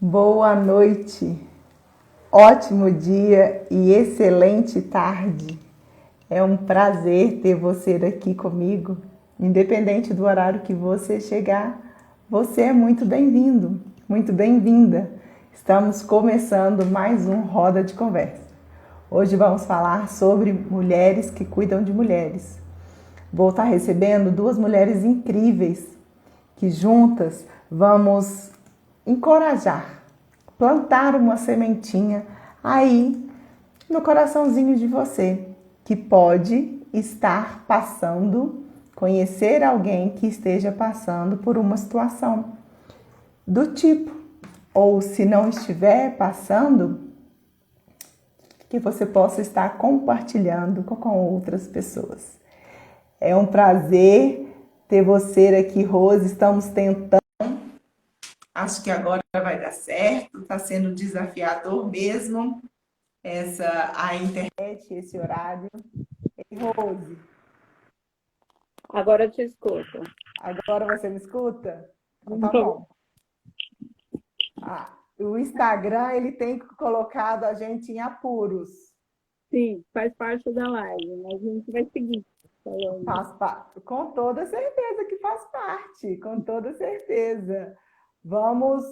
Boa noite, ótimo dia e excelente tarde. É um prazer ter você aqui comigo. Independente do horário que você chegar, você é muito bem-vindo, muito bem-vinda. Estamos começando mais um Roda de Conversa. Hoje vamos falar sobre mulheres que cuidam de mulheres. Vou estar recebendo duas mulheres incríveis que juntas vamos encorajar, plantar uma sementinha aí no coraçãozinho de você, que pode estar passando, conhecer alguém que esteja passando por uma situação do tipo, ou se não estiver passando, que você possa estar compartilhando com outras pessoas. É um prazer ter você aqui, Rose. Estamos tentando. Acho que agora vai dar certo. Está sendo desafiador mesmo a internet, esse horário. Ei, Rose, Agora eu te escuto. agora você me escuta? Então tá bom. O Instagram ele tem colocado a gente em apuros. Sim, faz parte da live, mas a gente vai seguir falando. Com toda certeza que faz parte, com toda certeza. Vamos,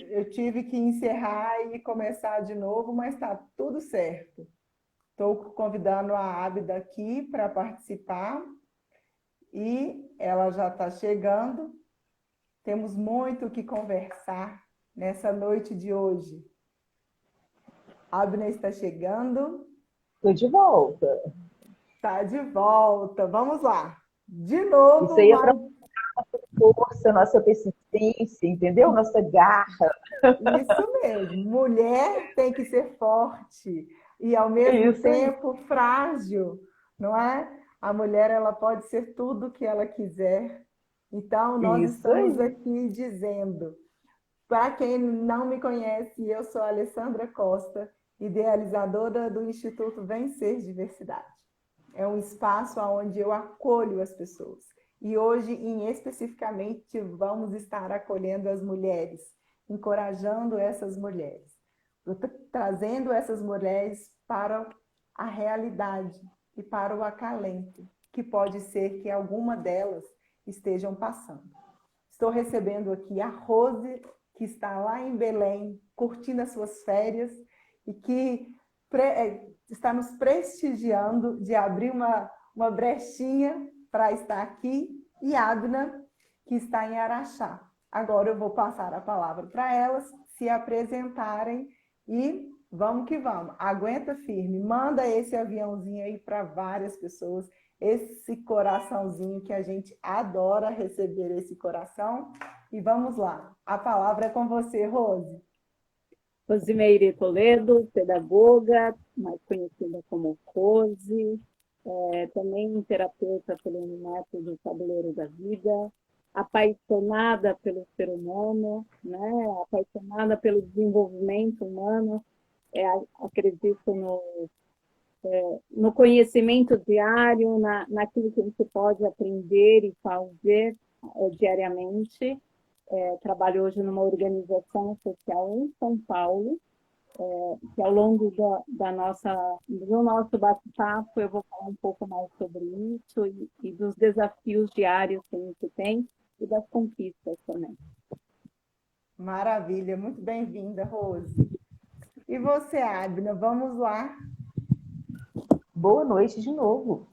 eu tive que encerrar e começar de novo, mas está tudo certo. Estou convidando a Ábida aqui para participar e ela já está chegando. Temos muito o que conversar nessa noite de hoje. A Ábida está chegando. Estou de volta. Está de volta. Vamos lá. De Isso novo, aí é para força, nossa persistência, entendeu? Nossa garra. isso mesmo. Mulher tem que ser forte e ao mesmo Isso aí. tempo frágil, não é? A mulher ela pode ser tudo o que ela quiser. Então nós Isso estamos aí. aqui dizendo, para quem não me conhece, eu sou a Alessandra Costa, idealizadora do Instituto Vencer Diversidade. É um espaço onde eu acolho as pessoas. E hoje, especificamente, vamos estar acolhendo as mulheres, encorajando essas mulheres, trazendo essas mulheres para a realidade e para o acalento, que pode ser que alguma delas estejam passando. Estou recebendo aqui a Rose, que está lá em Belém, curtindo as suas férias e que está nos prestigiando de abrir uma brechinha para estar aqui, e Abna, que está em Araxá. Agora eu vou passar a palavra para elas se apresentarem e vamos que vamos. Aguenta firme, manda esse aviãozinho aí para várias pessoas, esse coraçãozinho que a gente adora receber esse coração. E vamos lá, a palavra é com você, Rose. Rosimeire Toledo, pedagoga, mais conhecida como Rose, também terapeuta pelo método Tabuleiro da Vida, apaixonada pelo ser humano, né? Apaixonada pelo desenvolvimento humano, acredito no conhecimento diário, naquilo que a gente pode aprender e fazer diariamente. Trabalho hoje numa organização social em São Paulo, que ao longo do nosso bate-papo eu vou falar um pouco mais sobre isso e dos desafios diários que a gente tem e das conquistas também. Maravilha, muito bem-vinda, Rose. E você, Adna, vamos lá. Boa noite de novo.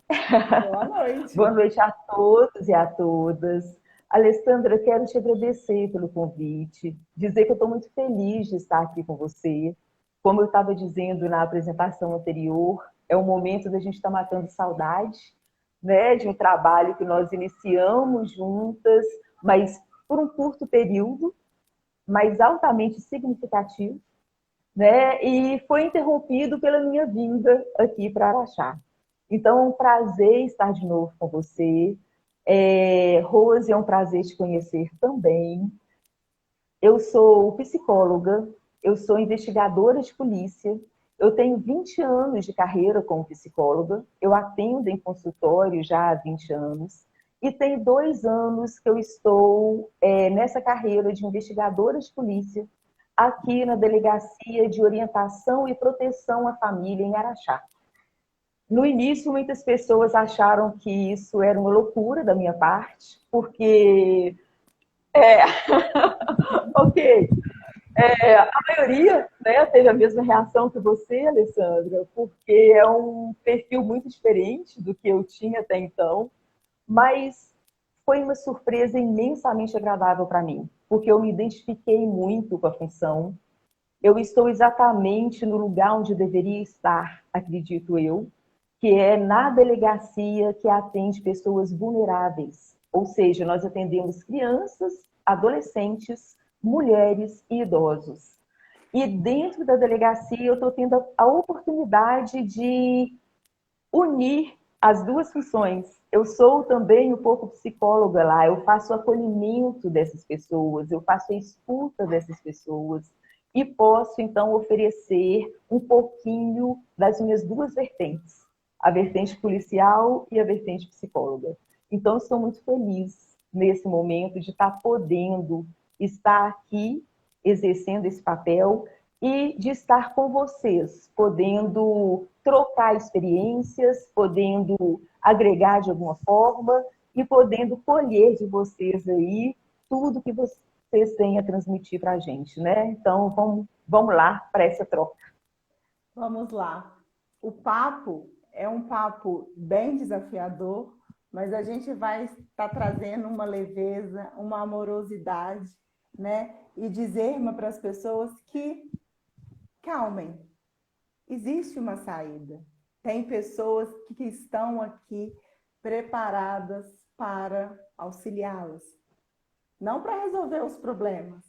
Boa noite. Boa noite a todos e a todas. Alessandra, quero te agradecer pelo convite, dizer que eu estou muito feliz de estar aqui com você. Como eu estava dizendo na apresentação anterior, é um momento da gente estar matando saudade, né, de um trabalho que nós iniciamos juntas, mas por um curto período, mas altamente significativo, né, e foi interrompido pela minha vinda aqui para Araxá. Então, é um prazer estar de novo com você. Rose, é um prazer te conhecer também. Eu sou psicóloga, eu sou investigadora de polícia, eu tenho 20 anos de carreira como psicóloga, eu atendo em consultório já há 20 anos, e tem 2 anos que eu estou nessa carreira de investigadora de polícia, aqui na Delegacia de Orientação e Proteção à Família em Araxá. No início, muitas pessoas acharam que isso era uma loucura da minha parte, porque ok, a maioria, né, teve a mesma reação que você, Alessandra, porque é um perfil muito diferente do que eu tinha até então, mas foi uma surpresa imensamente agradável para mim, porque eu me identifiquei muito com a função. Eu estou exatamente no lugar onde deveria estar, acredito eu, que é na delegacia que atende pessoas vulneráveis. Ou seja, nós atendemos crianças, adolescentes, mulheres e idosos. E dentro da delegacia eu estou tendo a oportunidade de unir as duas funções. Eu sou também um pouco psicóloga lá, eu faço o acolhimento dessas pessoas, eu faço a escuta dessas pessoas e posso, então, oferecer um pouquinho das minhas duas vertentes, a vertente policial e a vertente psicóloga. Então, estou muito feliz nesse momento de estar podendo estar aqui exercendo esse papel e de estar com vocês, podendo trocar experiências, podendo agregar de alguma forma e podendo colher de vocês aí tudo que vocês têm a transmitir para a gente, né? Então, vamos lá para essa troca. Vamos lá. O papo é um papo bem desafiador, mas a gente vai estar trazendo uma leveza, uma amorosidade, né? E dizer para as pessoas que calmem, existe uma saída. Tem pessoas que estão aqui preparadas para auxiliá-las. Não para resolver os problemas,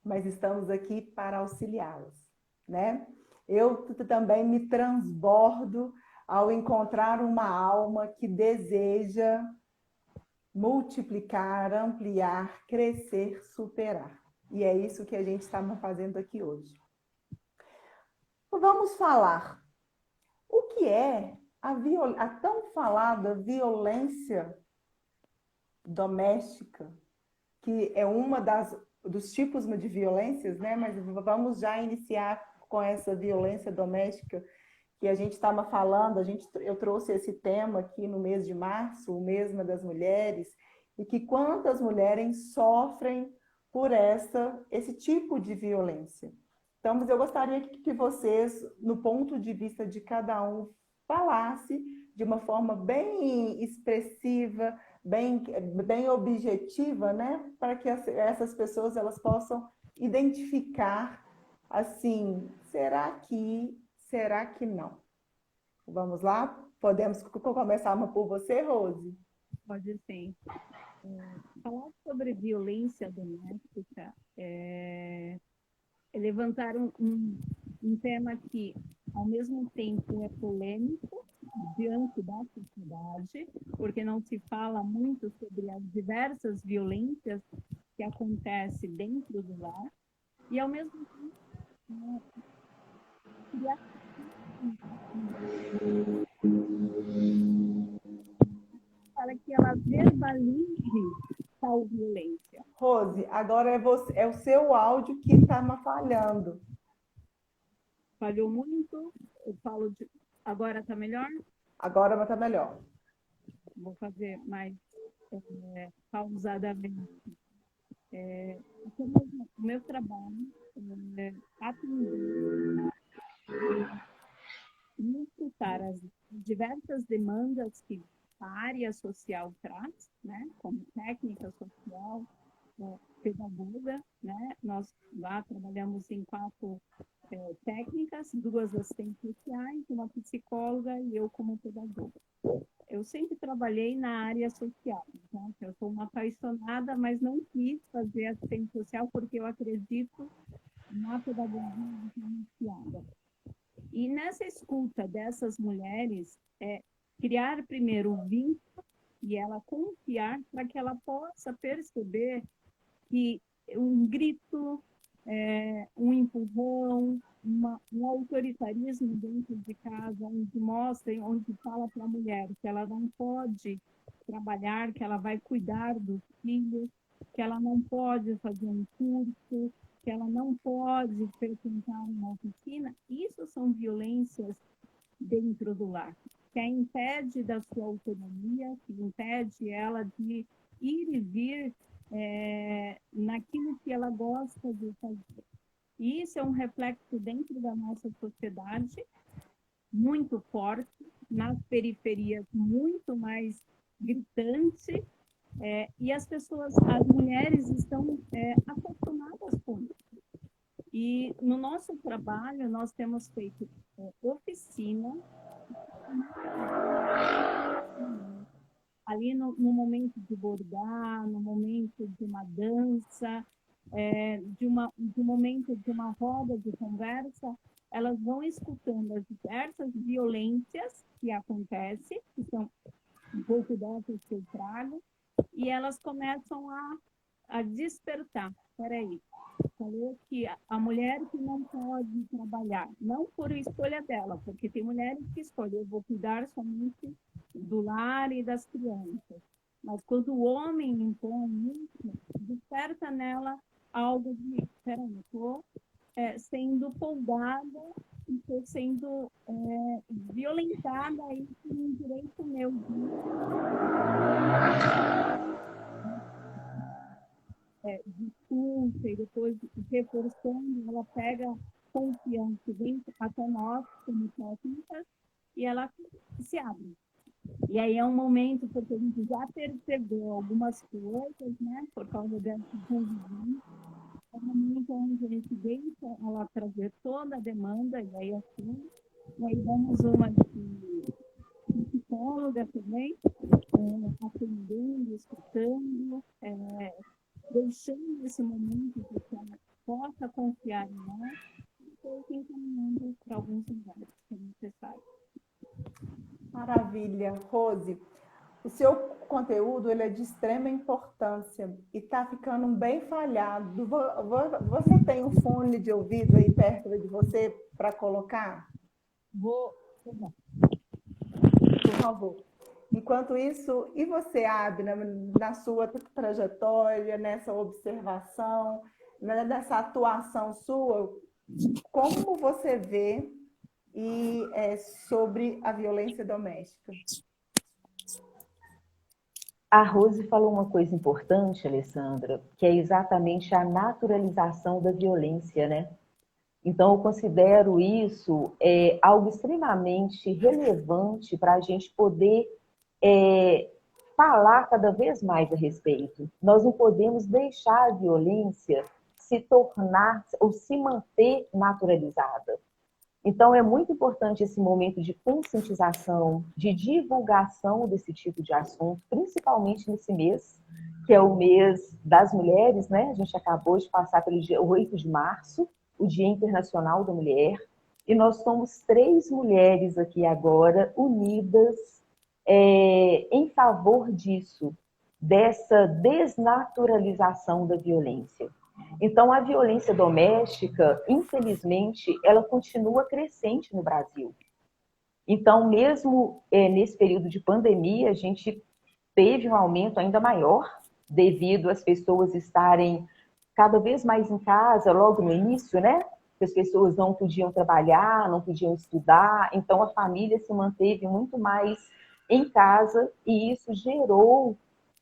mas estamos aqui para auxiliá-las, né? Eu também me transbordo ao encontrar uma alma que deseja multiplicar, ampliar, crescer, superar. E é isso que a gente está fazendo aqui hoje. Vamos falar o que é a tão falada violência doméstica, que é uma dos tipos de violências, né? Mas vamos já iniciar com essa violência doméstica que a gente estava falando. Eu trouxe esse tema aqui no mês de março, o mês das mulheres, e que quantas mulheres sofrem por esse tipo de violência. Então, mas eu gostaria que vocês, no ponto de vista de cada um, falasse de uma forma bem expressiva, bem objetiva, né? Para que essas pessoas elas possam identificar, assim, será que não? Vamos lá? Podemos começar por você, Rose? Pode sim. Falar sobre violência doméstica é levantar um tema que, ao mesmo tempo, é polêmico diante da sociedade, porque não se fala muito sobre as diversas violências que acontecem dentro do lar, e, ao mesmo tempo, para que ela verbalize tal violência. Rose, agora é o seu áudio que está falhando. Falhou muito, eu falo de... Agora está melhor? Agora está melhor. Vou fazer mais pausadamente. O meu trabalho é atender e escutar as diversas demandas que a área social traz, né, como técnica social, pedagoga, né? Nós lá trabalhamos em 4 técnicas, 2 assistentes sociais, uma psicóloga e eu como pedagoga. Eu sempre trabalhei na área social, então eu sou uma apaixonada, mas não quis fazer assistente social porque eu acredito na pedagogia diferenciada. E nessa escuta dessas mulheres, criar primeiro um vínculo e ela confiar para que ela possa perceber que um grito, um empurrão, um autoritarismo dentro de casa, onde fala para a mulher que ela não pode trabalhar, que ela vai cuidar dos filhos, que ela não pode fazer um curso, que ela não pode frequentar uma oficina, isso são violências dentro do lar, que a impede da sua autonomia, que impede ela de ir e vir naquilo que ela gosta de fazer. E isso é um reflexo dentro da nossa sociedade muito forte, nas periferias muito mais gritante, e as mulheres estão acostumadas com isso. E no nosso trabalho, nós temos feito oficina, ali no momento de bordar, no momento de uma dança, de um momento de uma roda de conversa, elas vão escutando as diversas violências que acontecem, que são um pouco dessas que eu trago, e elas começam a despertar. Peraí, falou que a mulher que não pode trabalhar, não por escolha dela, porque tem mulheres que escolhem, eu vou cuidar somente do lar e das crianças. Mas quando o homem impõe isso, desperta nela algo de, peraí, estou sendo poldada e estou sendo violentada aí por um direito meu. Discute e depois reforçando, ela pega confiança dentro até nós, como técnicas, e ela se abre. E aí é um momento, porque a gente já percebeu algumas coisas, né, por causa dessa convivência, é um momento onde a gente deixa ela trazer toda a demanda, e aí assim, e aí damos uma de psicóloga também, atendendo, escutando, deixando esse momento para que ela possa confiar em nós e depois encaminhando para alguns lugares que é necessário. Maravilha, Rose. O seu conteúdo ele é de extrema importância e está ficando bem falhado. Você tem um fone de ouvido aí perto de você para colocar? Vou. Por favor. Enquanto isso, e você, Abna, na sua trajetória, nessa observação, nessa atuação sua, como você vê sobre a violência doméstica? A Rose falou uma coisa importante, Alessandra, que é exatamente a naturalização da violência, né? Então, eu considero isso algo extremamente relevante para a gente poder falar cada vez mais a respeito. Nós não podemos deixar a violência se tornar ou se manter naturalizada. Então, é muito importante esse momento de conscientização, de divulgação desse tipo de assunto, principalmente nesse mês, que é o mês das mulheres, né? A gente acabou de passar pelo dia 8 de março, o Dia Internacional da Mulher, e nós somos 3 mulheres aqui agora unidas em favor disso, dessa desnaturalização da violência. Então, a violência doméstica, infelizmente, ela continua crescente no Brasil. Então, mesmo nesse período de pandemia, a gente teve um aumento ainda maior, devido às pessoas estarem cada vez mais em casa, logo no início, né? As pessoas não podiam trabalhar, não podiam estudar, então a família se manteve muito mais em casa e isso gerou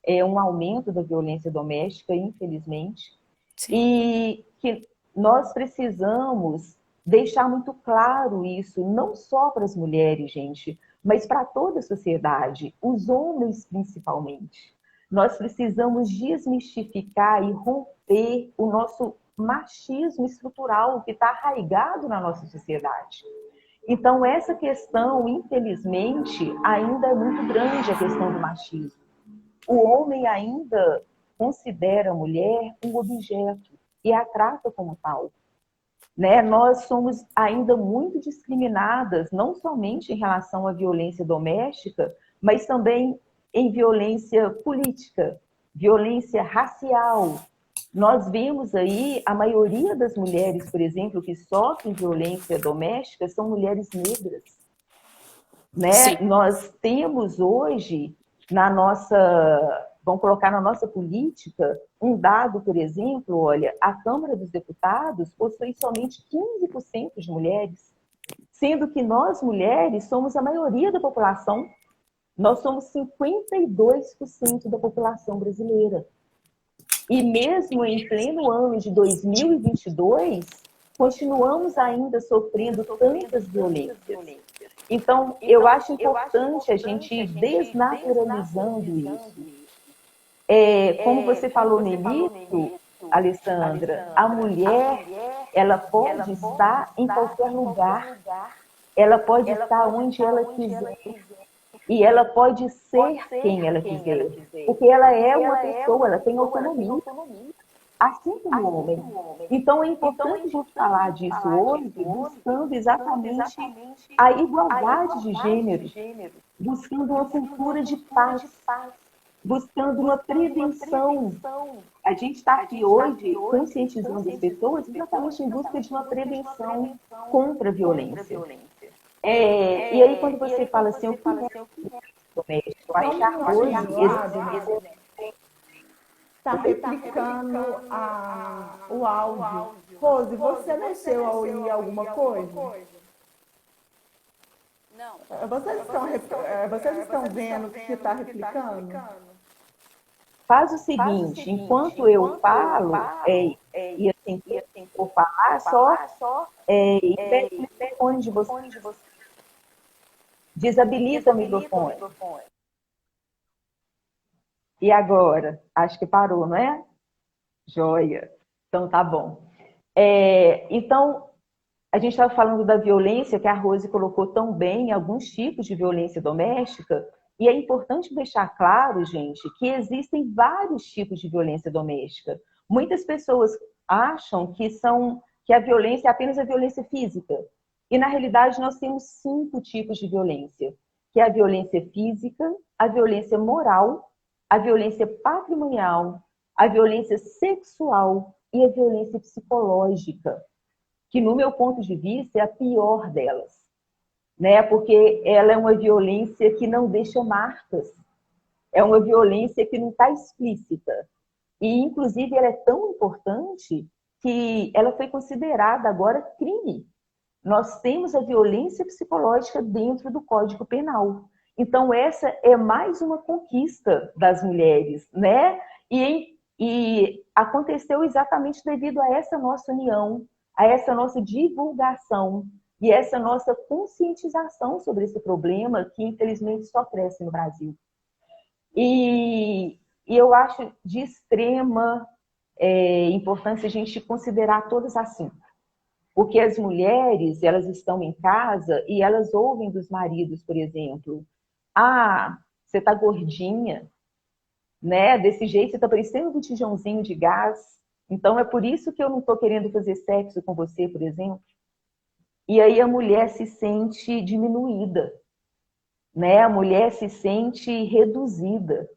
um aumento da violência doméstica, infelizmente. Sim. E que nós precisamos deixar muito claro isso, não só para as mulheres, gente, mas para toda a sociedade, os homens principalmente. Nós precisamos desmistificar e romper o nosso machismo estrutural que está arraigado na nossa sociedade. Então, essa questão, infelizmente, ainda é muito grande, a questão do machismo. O homem ainda considera a mulher um objeto e a trata como tal. Né? Nós somos ainda muito discriminadas, não somente em relação à violência doméstica, mas também em violência política, violência racial. Nós vemos aí, a maioria das mulheres, por exemplo, que sofrem violência doméstica são mulheres negras. Né? Nós temos hoje, na nossa vão colocar na nossa política um dado, por exemplo, olha, a Câmara dos Deputados possui somente 15% de mulheres, sendo que nós, mulheres, somos a maioria da população. Nós somos 52% da população brasileira. E mesmo em pleno ano de 2022, continuamos ainda sofrendo tantas violências. Então, eu acho importante a gente ir desnaturalizando isso. Como você falou no início, Alessandra, a mulher, ela pode estar em qualquer lugar, ela pode estar onde ela quiser, e ela pode ser quem ela quiser, porque ela é uma pessoa, ela tem autonomia, assim como o homem. Então, é importante a gente falar disso hoje, buscando exatamente a igualdade de gênero, buscando uma cultura de paz, buscando uma prevenção. A gente está aqui hoje conscientizando as pessoas exatamente em busca de uma prevenção contra a violência. E aí, quando você fala assim, o que é doméstico? Eu acho que hoje está replicando o áudio. Rose, você mexeu a ouvir alguma coisa? Não. Vocês estão vendo que está replicando? Faz o seguinte, enquanto eu falo, e assim, for falar, só pega o microfone de você. Desabilita o microfone. E agora? Acho que parou, não é? Joia. Então, tá bom. Então, a gente estava falando da violência, que a Rose colocou tão bem, alguns tipos de violência doméstica, e é importante deixar claro, gente, que existem vários tipos de violência doméstica. Muitas pessoas acham que a violência é apenas a violência física. E, na realidade, nós temos 5 tipos de violência, que é a violência física, a violência moral, a violência patrimonial, a violência sexual e a violência psicológica, que, no meu ponto de vista, é a pior delas, né? Porque ela é uma violência que não deixa marcas, é uma violência que não está explícita. E, inclusive, ela é tão importante que ela foi considerada agora crime. Nós temos a violência psicológica dentro do Código Penal. Então, essa é mais uma conquista das mulheres, né? E aconteceu exatamente devido a essa nossa união, a essa nossa divulgação e essa nossa conscientização sobre esse problema que, infelizmente, só cresce no Brasil. E eu acho de extrema importância a gente considerar todas as 5. Porque as mulheres, elas estão em casa e elas ouvem dos maridos, por exemplo, você tá gordinha, né? Desse jeito você tá parecendo um botijãozinho de gás. Então é por isso que eu não tô querendo fazer sexo com você, por exemplo. E aí a mulher se sente diminuída, né? A mulher se sente reduzida.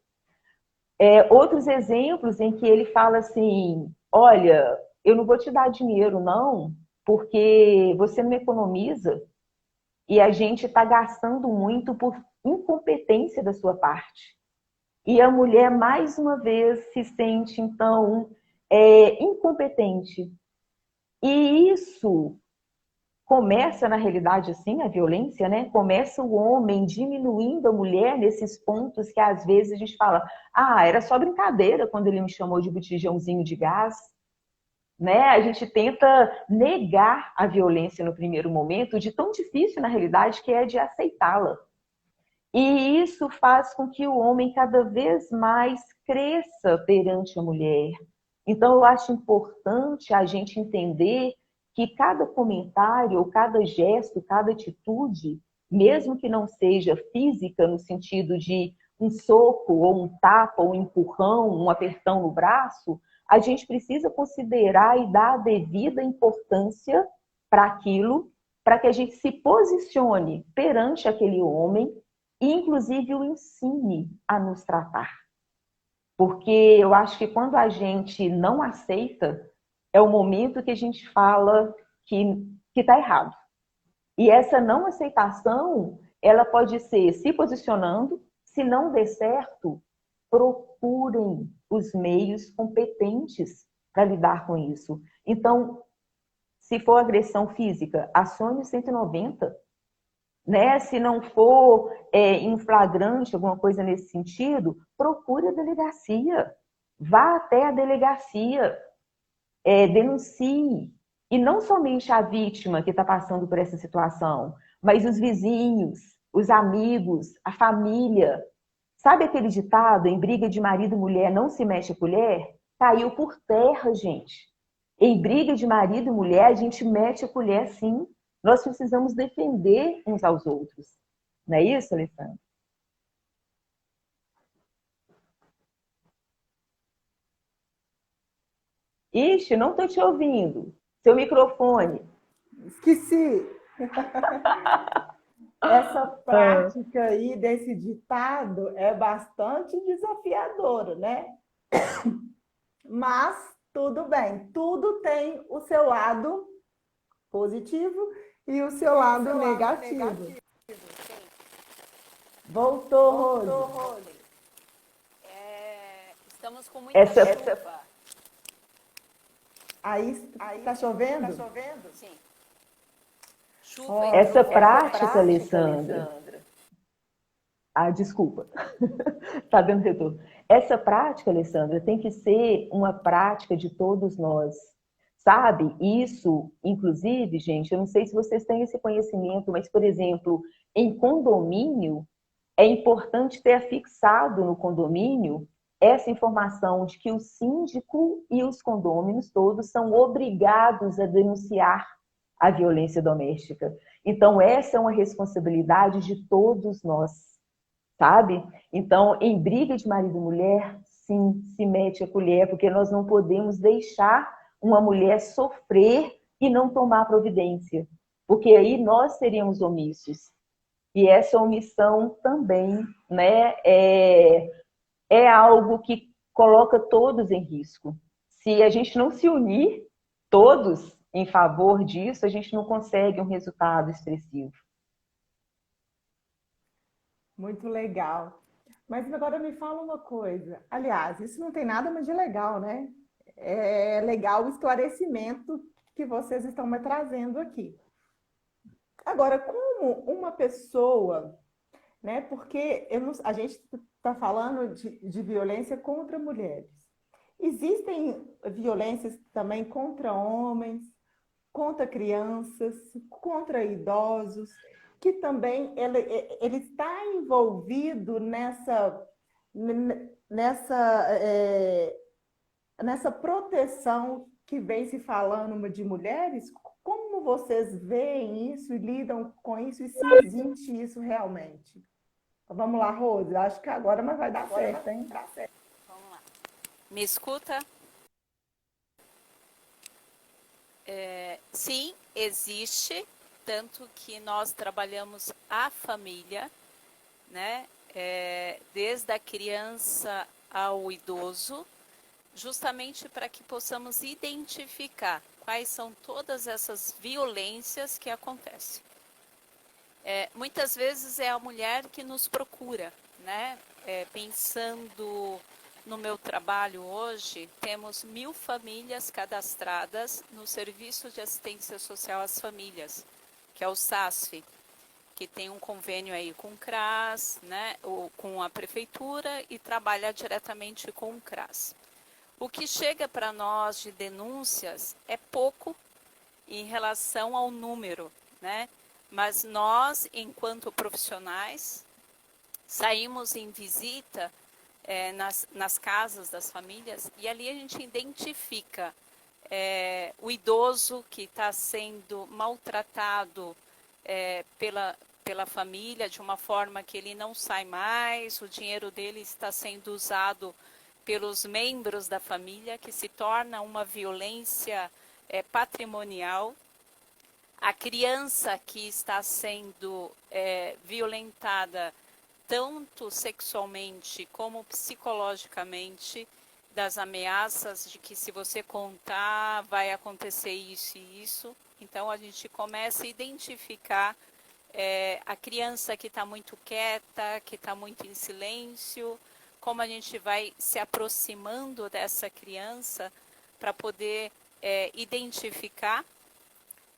Outros exemplos em que ele fala assim, olha, eu não vou te dar dinheiro, não, porque você não economiza e a gente está gastando muito por incompetência da sua parte. E a mulher, mais uma vez, se sente, então, incompetente. E isso começa, na realidade, assim, a violência, né? Começa o homem diminuindo a mulher nesses pontos que, às vezes, a gente fala, era só brincadeira quando ele me chamou de botijãozinho de gás. Né? A gente tenta negar a violência no primeiro momento, de tão difícil, na realidade, que é de aceitá-la. E isso faz com que o homem cada vez mais cresça perante a mulher. Então, eu acho importante a gente entender que cada comentário, ou cada gesto, cada atitude, mesmo que não seja física, no sentido de um soco, ou um tapa, ou um empurrão, um apertão no braço, a gente precisa considerar e dar a devida importância para aquilo, para que a gente se posicione perante aquele homem e, inclusive, o ensine a nos tratar. Porque eu acho que quando a gente não aceita, é o momento que a gente fala que está errado. E essa não aceitação, ela pode ser se posicionando, se não der certo, procurem os meios competentes para lidar com isso. Então, se for agressão física, acione o 190, né? Se não for em flagrante, alguma coisa nesse sentido, procure a delegacia. Vá até a delegacia, denuncie. E não somente a vítima que está passando por essa situação, mas os vizinhos, os amigos, a família. Sabe aquele ditado, em briga de marido e mulher não se mexe a colher? Caiu por terra, gente. Em briga de marido e mulher, a gente mete a colher sim. Nós precisamos defender uns aos outros. Não é isso, Alessandra? Ixi, não estou te ouvindo. Seu microfone. Esqueci. Essa prática aí desse ditado é bastante desafiadora, né? Mas tudo bem, tudo tem o seu lado positivo e o seu lado negativo. Voltou, Rose. Estamos com muita chuva. Aí está chovendo? Sim. Essa prática, Alessandra. Desculpa. Tá dando retorno. Essa prática, Alessandra, tem que ser uma prática de todos nós. Sabe? Isso, inclusive, gente, eu não sei se vocês têm esse conhecimento, mas, por exemplo, em condomínio, é importante ter afixado no condomínio essa informação de que o síndico e os condôminos todos são obrigados a denunciar a violência doméstica. Então, essa é uma responsabilidade de todos nós, sabe? Então, em briga de marido e mulher, sim, se mete a colher, porque nós não podemos deixar uma mulher sofrer e não tomar providência, porque aí nós seríamos omissos. E essa omissão também, né, é algo que coloca todos em risco. Se a gente não se unir, todos, em favor disso, a gente não consegue um resultado expressivo. Muito legal. Mas agora me fala uma coisa. Aliás, isso não tem nada mais de legal, né? É legal o esclarecimento que vocês estão me trazendo aqui. Agora, como uma pessoa, né? Porque a gente está falando de violência contra mulheres. Existem violências também contra homens, contra crianças, contra idosos, que também ele está envolvido nessa proteção que vem se falando de mulheres. Como vocês veem isso e lidam com isso e se existe isso realmente? Vamos lá, Rose, acho que agora mas vai dar certo, hein? Vamos lá. Me escuta? Sim, existe, tanto que nós trabalhamos a família, né? Desde a criança ao idoso, justamente para que possamos identificar quais são todas essas violências que acontecem. Muitas vezes é a mulher que nos procura, né? Pensando no meu trabalho hoje, temos 1.000 famílias cadastradas no Serviço de Assistência Social às Famílias, que é o SASF, que tem um convênio aí com o CRAS, né, ou com a prefeitura e trabalha diretamente com o CRAS. O que chega para nós de denúncias é pouco em relação ao número, né? Mas nós, enquanto profissionais, saímos em visita nas casas das famílias e ali a gente identifica o idoso que está sendo maltratado pela família de uma forma que ele não sai mais, o dinheiro dele está sendo usado pelos membros da família, que se torna uma violência patrimonial. A criança que está sendo violentada tanto sexualmente como psicologicamente, das ameaças de que se você contar vai acontecer isso e isso. Então a gente começa a identificar a criança que está muito quieta, que está muito em silêncio, como a gente vai se aproximando dessa criança para poder identificar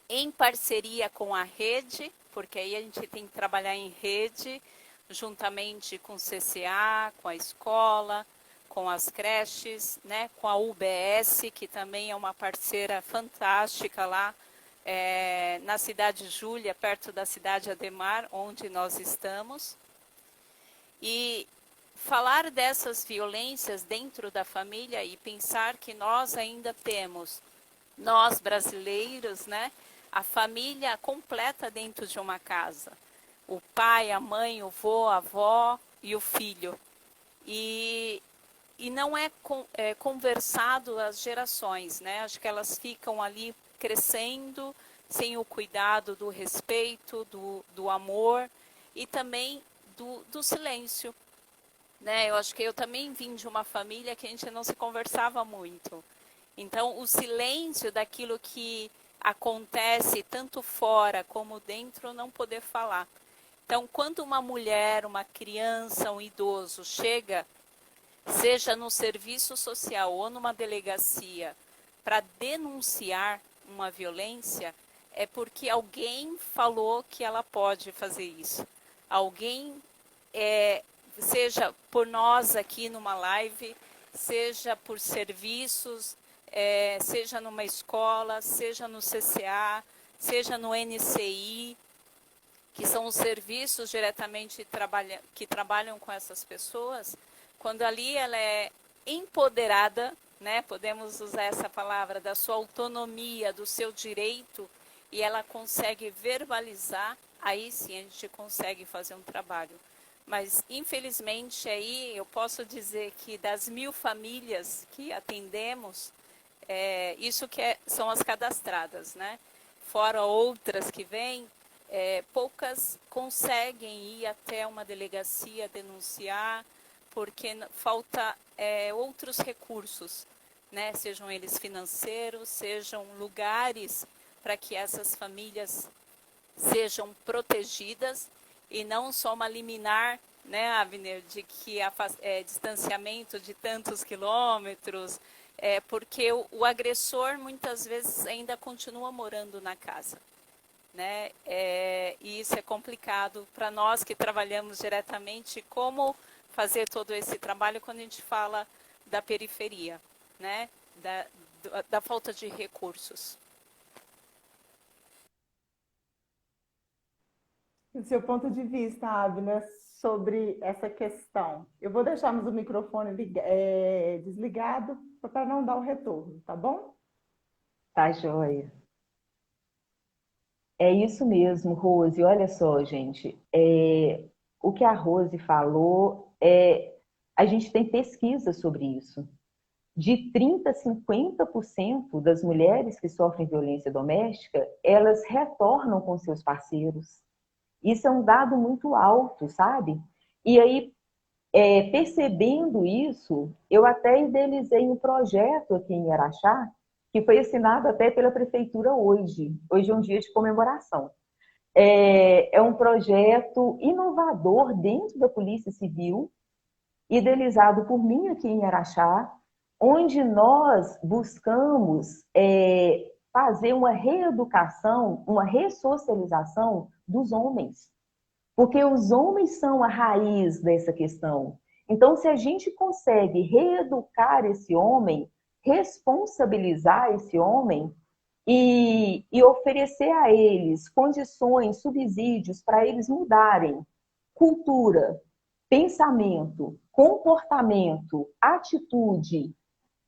em parceria com a rede, porque aí a gente tem que trabalhar em rede, juntamente com o CCA, com a escola, com as creches, né, com a UBS, que também é uma parceira fantástica lá, na cidade Júlia, perto da cidade Ademar, onde nós estamos. E falar dessas violências dentro da família e pensar que nós ainda temos, nós brasileiros, né, a família completa dentro de uma casa. O pai, a mãe, o vô, a avó e o filho. E não é conversado as gerações, né? Acho que elas ficam ali crescendo sem o cuidado do respeito, do amor e também do silêncio. Né? Eu acho que eu também vim de uma família que a gente não se conversava muito. Então, o silêncio daquilo que acontece tanto fora como dentro, não poder falar. Então, quando uma mulher, uma criança, um idoso chega, seja no serviço social ou numa delegacia, para denunciar uma violência, é porque alguém falou que ela pode fazer isso. Alguém, seja por nós aqui numa live, seja por serviços, seja numa escola, seja no CCA, seja no NCI, que são os serviços diretamente que trabalham com essas pessoas, quando ali ela é empoderada, né, podemos usar essa palavra, da sua autonomia, do seu direito, e ela consegue verbalizar, aí sim a gente consegue fazer um trabalho. Mas, infelizmente, aí eu posso dizer que das 1000 famílias que atendemos, isso que são as cadastradas, né? Fora outras que vêm, poucas conseguem ir até uma delegacia denunciar, porque falta outros recursos, né? Sejam eles financeiros, sejam lugares para que essas famílias sejam protegidas e não só uma liminar, né, Abner, de que distanciamento de tantos quilômetros, porque o agressor muitas vezes ainda continua morando na casa. Né? E isso é complicado para nós que trabalhamos diretamente, como fazer todo esse trabalho quando a gente fala da periferia, né? Da falta de recursos. O seu ponto de vista, Abner, sobre essa questão. Eu vou deixarmos o microfone desligado para não dar o retorno, tá bom? Tá, joia. É isso mesmo, Rose. Olha só, gente. O que a Rose falou, a gente tem pesquisa sobre isso. De 30% a 50% das mulheres que sofrem violência doméstica, elas retornam com seus parceiros. Isso é um dado muito alto, sabe? E aí, percebendo isso, eu até idealizei um projeto aqui em Araxá, que foi assinado até pela prefeitura hoje. Hoje é um dia de comemoração. É um projeto inovador dentro da Polícia Civil, idealizado por mim aqui em Araxá, onde nós buscamos fazer uma reeducação, uma ressocialização dos homens. Porque os homens são a raiz dessa questão. Então, se a gente consegue reeducar esse homem, responsabilizar esse homem e oferecer a eles condições, subsídios para eles mudarem cultura, pensamento, comportamento, atitude,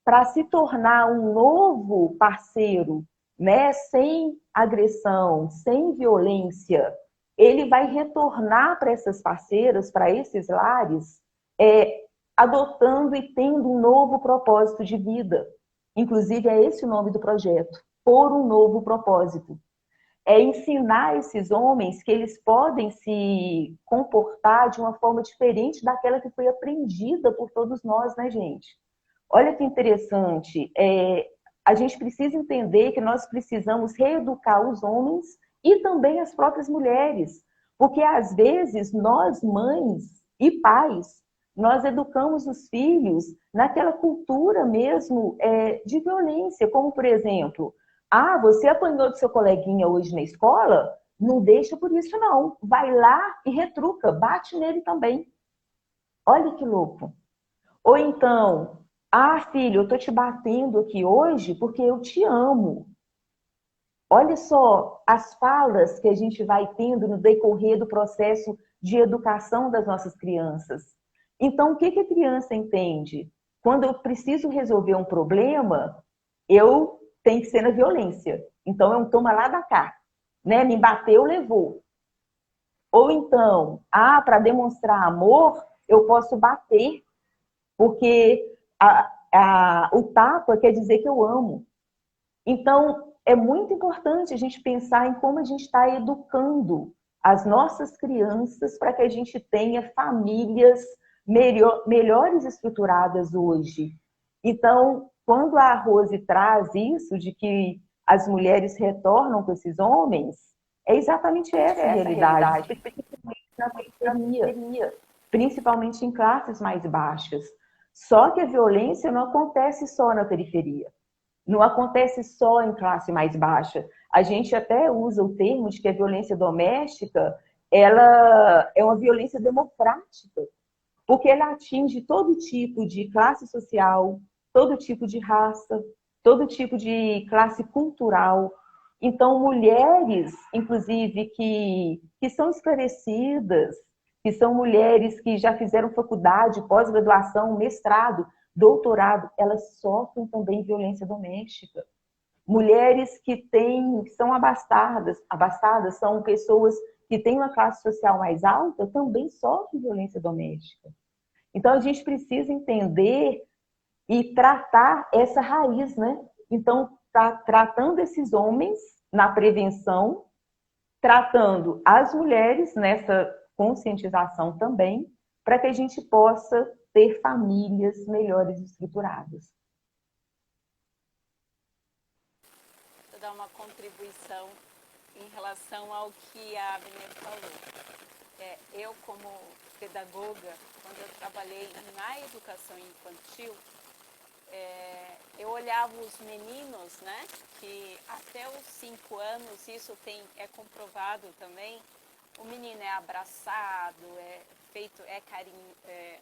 para se tornar um novo parceiro, né, sem agressão, sem violência, ele vai retornar para essas parceiras, para esses lares, adotando e tendo um novo propósito de vida. Inclusive, é esse o nome do projeto, Por um Novo Propósito. É ensinar esses homens que eles podem se comportar de uma forma diferente daquela que foi aprendida por todos nós, né, gente? Olha que interessante. A gente precisa entender que nós precisamos reeducar os homens e também as próprias mulheres. Porque, às vezes, nós, mães e pais, nós educamos os filhos naquela cultura mesmo de violência, como, por exemplo, você apanhou do seu coleguinha hoje na escola? Não deixa por isso, não. Vai lá e retruca, bate nele também. Olha que louco. Ou então, filho, eu tô te batendo aqui hoje porque eu te amo. Olha só as falas que a gente vai tendo no decorrer do processo de educação das nossas crianças. Então, o que a criança entende? Quando eu preciso resolver um problema, eu tenho que ser na violência. Então, é um toma lá da cá. Né? Me bateu, levou. Ou então, para demonstrar amor, eu posso bater, porque o tapa quer dizer que eu amo. Então, é muito importante a gente pensar em como a gente está educando as nossas crianças para que a gente tenha famílias melhores estruturadas hoje. Então, quando a Rose traz isso de que as mulheres retornam com esses homens, é exatamente essa a realidade, na periferia, principalmente em classes mais baixas. Só que a violência não acontece só na periferia. Não acontece só em classe mais baixa. A gente até usa o termo de que a violência doméstica ela é uma violência democrática, porque ela atinge todo tipo de classe social, todo tipo de raça, todo tipo de classe cultural. Então, mulheres, inclusive, que são esclarecidas, que são mulheres que já fizeram faculdade, pós-graduação, mestrado, doutorado, elas sofrem também violência doméstica. Mulheres que são abastadas são pessoas que têm uma classe social mais alta, também sofrem violência doméstica. Então, a gente precisa entender e tratar essa raiz, né? Então, tratando esses homens na prevenção, tratando as mulheres nessa conscientização também, para que a gente possa ter famílias melhores estruturadas. Vou dar uma contribuição em relação ao que a Abner falou. Eu, como pedagoga, quando eu trabalhei na educação infantil, eu olhava os meninos, né, que até os 5 anos, isso é comprovado também, o menino é abraçado, carinho,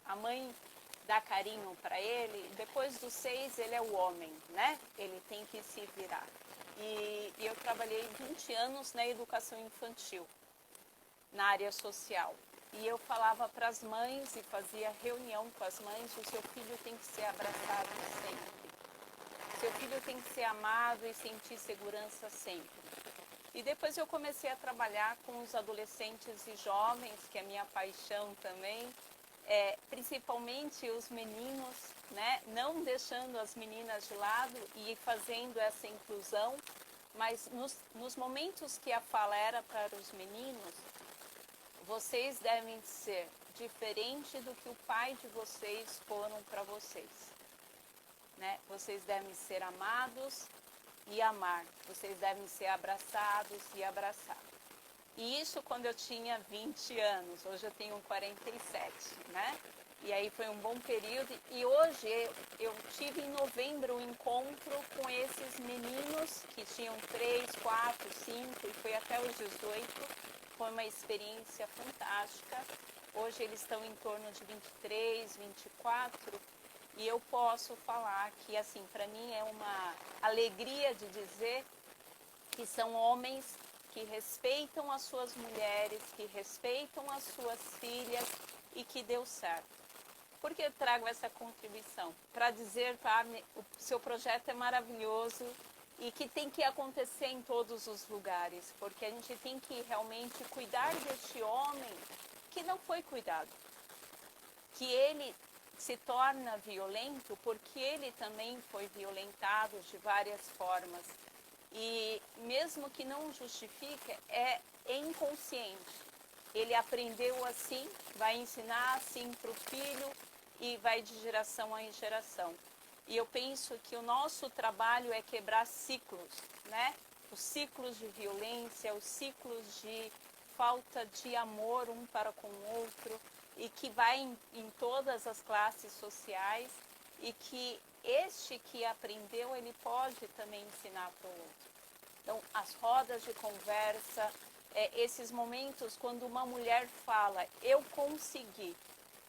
a mãe dá carinho para ele, depois dos 6 ele é o homem, né, ele tem que se virar. E eu trabalhei 20 anos na educação infantil, na área social. E eu falava para as mães e fazia reunião com as mães, o seu filho tem que ser abraçado sempre. Seu filho tem que ser amado e sentir segurança sempre. E depois eu comecei a trabalhar com os adolescentes e jovens, que é a minha paixão também, principalmente os meninos, né? Não deixando as meninas de lado e fazendo essa inclusão, mas nos momentos que a fala era para os meninos, vocês devem ser diferente do que o pai de vocês foram para vocês. Né? Vocês devem ser amados e amar. Vocês devem ser abraçados e abraçar. E isso quando eu tinha 20 anos. Hoje eu tenho 47, né? E aí foi um bom período. E hoje eu tive em novembro um encontro com esses meninos que tinham 3, 4, 5 e foi até os 18. Foi uma experiência fantástica. Hoje eles estão em torno de 23, 24 e eu posso falar que, assim, para mim é uma alegria de dizer que são homens que respeitam as suas mulheres, que respeitam as suas filhas e que deu certo. Por que eu trago essa contribuição? Para dizer, o seu projeto é maravilhoso, e que tem que acontecer em todos os lugares, porque a gente tem que realmente cuidar deste homem que não foi cuidado. Que ele se torna violento porque ele também foi violentado de várias formas. E mesmo que não justifique, é inconsciente. Ele aprendeu assim, vai ensinar assim para o filho e vai de geração em geração. E eu penso que o nosso trabalho é quebrar ciclos, né? Os ciclos de violência, os ciclos de falta de amor um para com o outro. e que vai em todas as classes sociais e que este que aprendeu, ele pode também ensinar para o outro. Então, as rodas de conversa, esses momentos quando uma mulher fala, eu consegui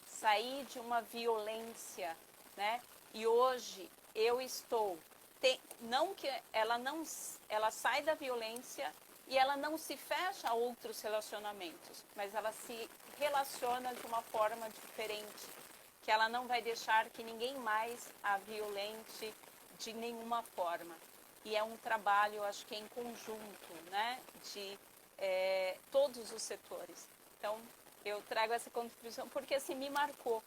sair de uma violência, né? E hoje eu estou, não que ela sai da violência e ela não se fecha a outros relacionamentos, mas ela se relaciona de uma forma diferente, que ela não vai deixar que ninguém mais a violente de nenhuma forma. E é um trabalho, eu acho que é em conjunto, né, de todos os setores. Então, eu trago essa contribuição porque assim me marcou.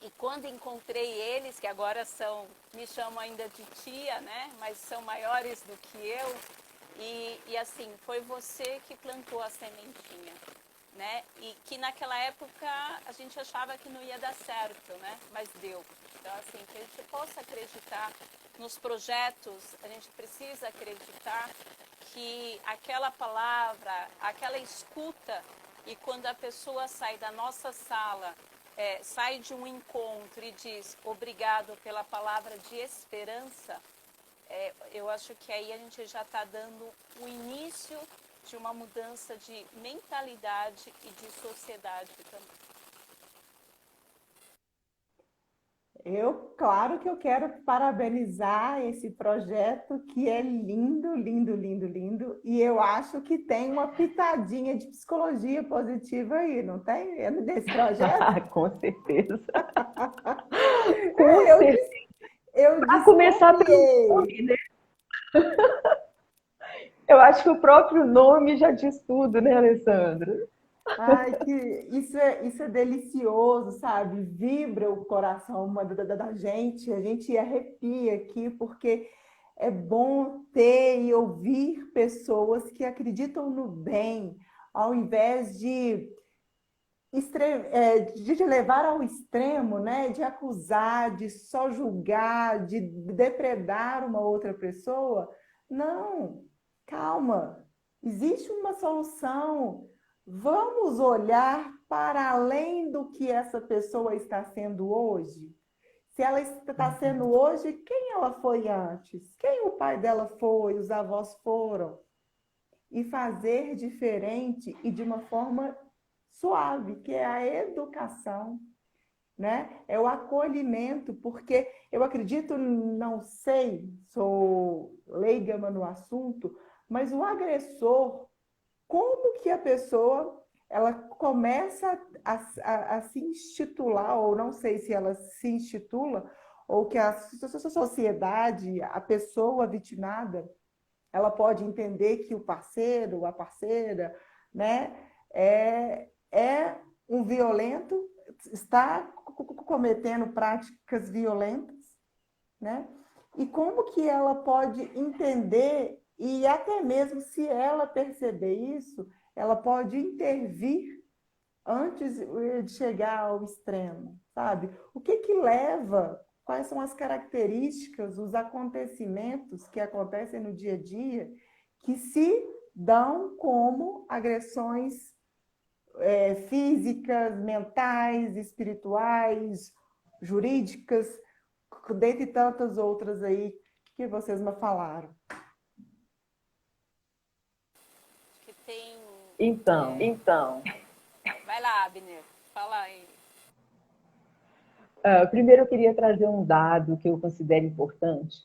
E quando encontrei eles, que agora me chamam ainda de tia, né, mas são maiores do que eu, e assim, foi você que plantou a sementinha, né, e que naquela época a gente achava que não ia dar certo, né, mas deu. Então, assim, que a gente possa acreditar nos projetos, a gente precisa acreditar que aquela palavra, aquela escuta, e quando a pessoa sai da nossa sala, sai de um encontro e diz obrigado pela palavra de esperança, eu acho que aí a gente já está dando o início de uma mudança de mentalidade e de sociedade também. Claro que eu quero parabenizar esse projeto que é lindo, lindo, lindo, lindo, e eu acho que tem uma pitadinha de psicologia positiva aí, não tem? Nesse projeto? Com certeza. Eu Para começar pelo desconfiei. nome, né? Eu acho que o próprio nome já diz tudo, né, Alessandra? Ai, que isso é delicioso, sabe? Vibra o coração da gente, a gente arrepia aqui, porque é bom ter e ouvir pessoas que acreditam no bem, ao invés de levar ao extremo, né? De acusar, de só julgar, de depredar uma outra pessoa. Não, calma, existe uma solução. Vamos olhar para além do que essa pessoa está sendo hoje. Se ela está sendo hoje, quem ela foi antes? Quem o pai dela foi, os avós foram? E fazer diferente e de uma forma suave, que é a educação, né? É o acolhimento, porque eu acredito, não sei, sou leiga no assunto, mas o agressor, como que a pessoa ela começa a se institular, ou não sei se ela se institula, ou que a sociedade, a pessoa vitimada, ela pode entender que o parceiro, a parceira, né, é um violento, está cometendo práticas violentas, né? E como que ela pode entender, e até mesmo se ela perceber isso, ela pode intervir antes de chegar ao extremo, sabe? O que que leva, quais são as características, os acontecimentos que acontecem no dia a dia que se dão como agressões físicas, mentais, espirituais, jurídicas, dentre tantas outras aí que vocês me falaram. Que tem... Então. Vai lá, Abner, fala aí. Primeiro eu queria trazer um dado que eu considero importante.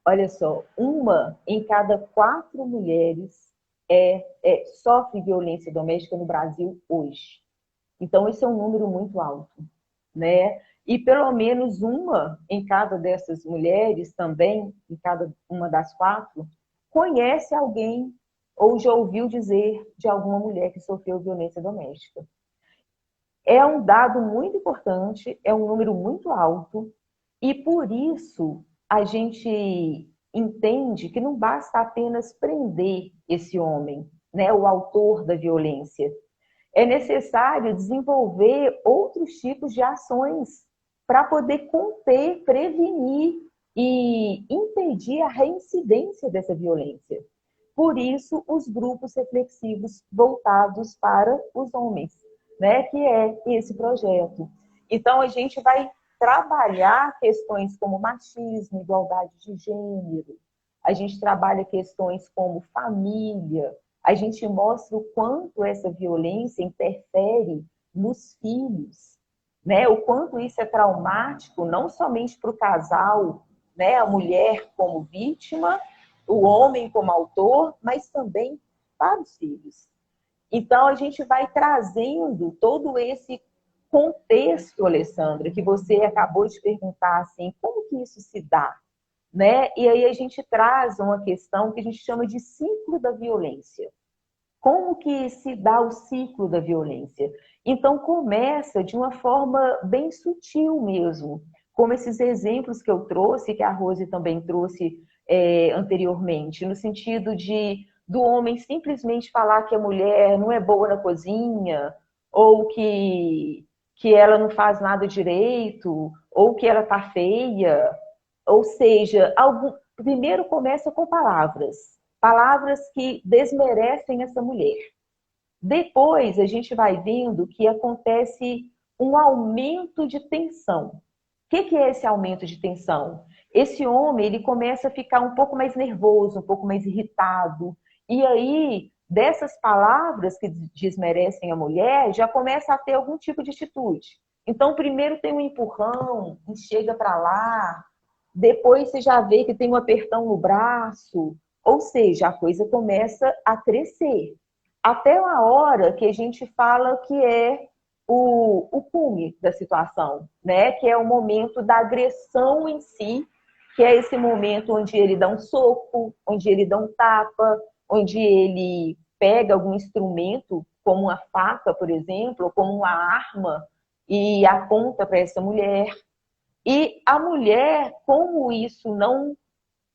Olha só, 1 em cada 4 mulheres sofre violência doméstica no Brasil hoje. Então, esse é um número muito alto, né? E pelo menos 1 em cada dessas mulheres também, em cada uma das 4, conhece alguém ou já ouviu dizer de alguma mulher que sofreu violência doméstica. É um dado muito importante, é um número muito alto, e por isso a gente entende que não basta apenas prender esse homem, né, o autor da violência. É necessário desenvolver outros tipos de ações para poder conter, prevenir e impedir a reincidência dessa violência. Por isso, os grupos reflexivos voltados para os homens. né, que é esse projeto. Então, a gente vai trabalhar questões como machismo, igualdade de gênero, a gente trabalha questões como família, a gente mostra o quanto essa violência interfere nos filhos, né? O quanto isso é traumático, não somente para o casal, né? A mulher como vítima, o homem como autor, mas também para os filhos. Então, a gente vai trazendo todo esse contexto, Alessandra, que você acabou de perguntar, assim, como que isso se dá? Né? E aí a gente traz uma questão que a gente chama de ciclo da violência. Como que se dá o ciclo da violência? Então, começa de uma forma bem sutil mesmo, como esses exemplos que eu trouxe, que a Rose também trouxe anteriormente, no sentido do homem simplesmente falar que a mulher não é boa na cozinha, ou que ela não faz nada direito, ou que ela tá feia. Ou seja, primeiro começa com palavras que desmerecem essa mulher. Depois a gente vai vendo que acontece um aumento de tensão. O que é esse aumento de tensão? Esse homem ele começa a ficar um pouco mais nervoso, um pouco mais irritado. E aí, dessas palavras que desmerecem a mulher, já começa a ter algum tipo de atitude. Então, primeiro tem um empurrão, um chega para lá, depois você já vê que tem um apertão no braço, ou seja, a coisa começa a crescer. Até a hora que a gente fala que é o cume da situação, né? Que é o momento da agressão em si, que é esse momento onde ele dá um soco, onde ele dá um tapa, onde ele pega algum instrumento, como uma faca, por exemplo, ou como uma arma, e aponta para essa mulher. E a mulher, como isso não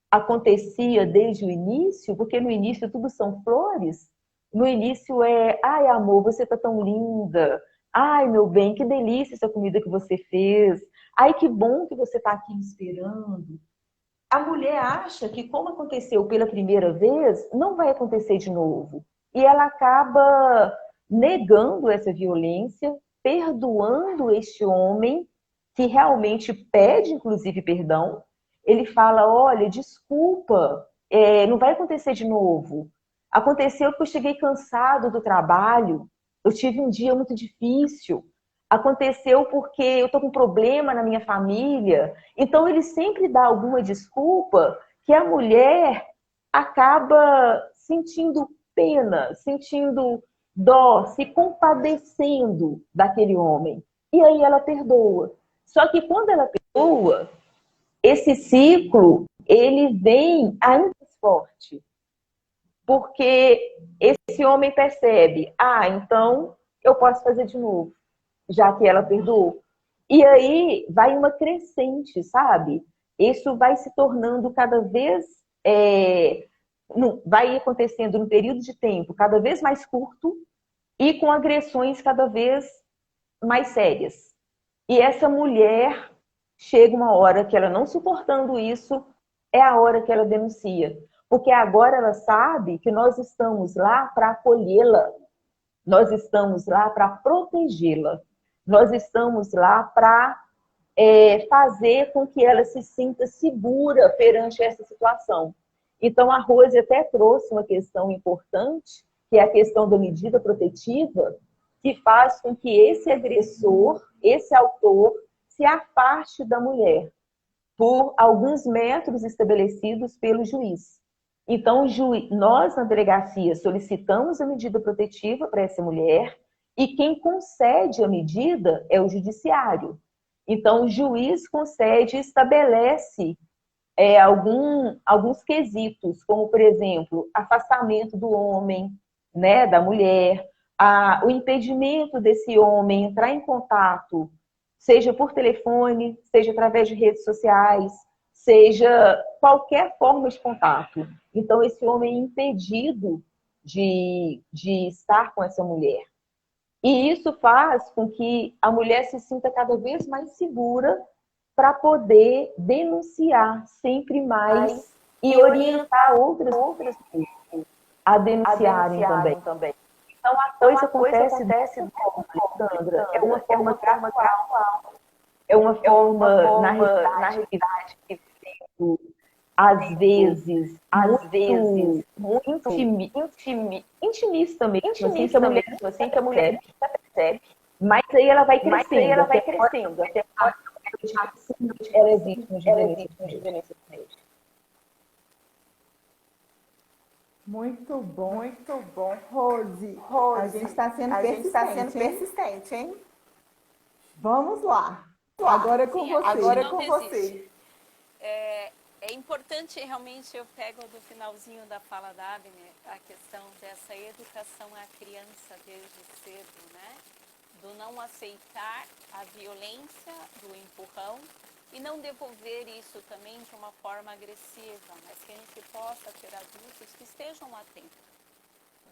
acontecia desde o início, porque no início tudo são flores, no início ai amor, você tá tão linda, ai meu bem, que delícia essa comida que você fez, ai que bom que você tá aqui me esperando. A mulher acha que como aconteceu pela primeira vez, não vai acontecer de novo. E ela acaba negando essa violência, perdoando este homem que realmente pede, inclusive, perdão. Ele fala, olha, desculpa, não vai acontecer de novo. Aconteceu porque eu cheguei cansado do trabalho, eu tive um dia muito difícil. Aconteceu porque eu estou com um problema na minha família. Então, ele sempre dá alguma desculpa que a mulher acaba sentindo pena, sentindo dó, se compadecendo daquele homem. E aí ela perdoa. Só que quando ela perdoa, esse ciclo, ele vem ainda mais forte. Porque esse homem percebe, então eu posso fazer de novo, já que ela perdoou. E aí vai uma crescente, sabe? Isso vai se tornando cada vez... vai acontecendo num período de tempo cada vez mais curto e com agressões cada vez mais sérias. E essa mulher chega uma hora que ela não suportando isso, é a hora que ela denuncia. Porque agora ela sabe que nós estamos lá para acolhê-la, nós estamos lá para protegê-la, nós estamos lá para fazer com que ela se sinta segura perante essa situação. Então a Rose até trouxe uma questão importante, que é a questão da medida protetiva, que faz com que esse agressor, esse autor, se afaste da mulher por alguns metros estabelecidos pelo juiz. Então, nós na delegacia solicitamos a medida protetiva para essa mulher e quem concede a medida é o judiciário. Então, o juiz concede e estabelece alguns quesitos, como, por exemplo, afastamento do homem, né, da mulher, o impedimento desse homem entrar em contato, seja por telefone, seja através de redes sociais, seja qualquer forma de contato. Então, esse homem é impedido de estar com essa mulher. E isso faz com que a mulher se sinta cada vez mais segura para poder denunciar sempre mais e orientar outras pessoas a denunciarem também. Então, coisa acontece logo, Alessandra, é uma forma gradual, é uma forma, na realidade, que às vezes, muito intimista mesmo, assim, que a mulher percebe, mas aí ela vai crescendo, até a hora que ela é vítima de violência doméstica. Muito bom. Rose, a gente está sendo persistente, hein? Vamos lá. Agora é com você. É importante, realmente, eu pego do finalzinho da fala da Abner, a questão dessa educação à criança desde cedo, né? Do não aceitar a violência, do empurrão, e não devolver isso também de uma forma agressiva, mas que a gente possa ter adultos que estejam atentos.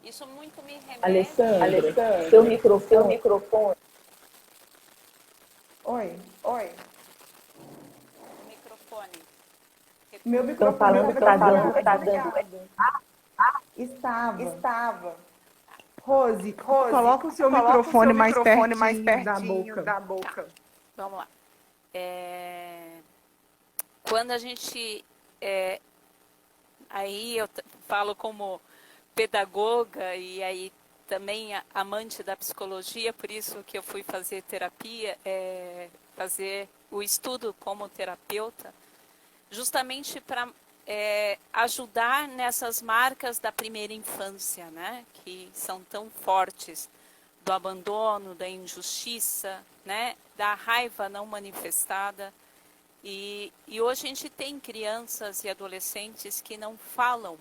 Isso muito me remete... Alessandra, seu microfone. Oi. O microfone. Meu Estão microfone falando que está dando. Estava. Rose, coloca o seu microfone mais pertinho da boca. Vamos lá. Quando a gente... aí eu falo como pedagoga e aí também amante da psicologia, por isso que eu fui fazer terapia, fazer o estudo como terapeuta, justamente para ajudar nessas marcas da primeira infância, né, que são tão fortes, do abandono, da injustiça, né, da raiva não manifestada. E hoje a gente tem crianças e adolescentes que não falam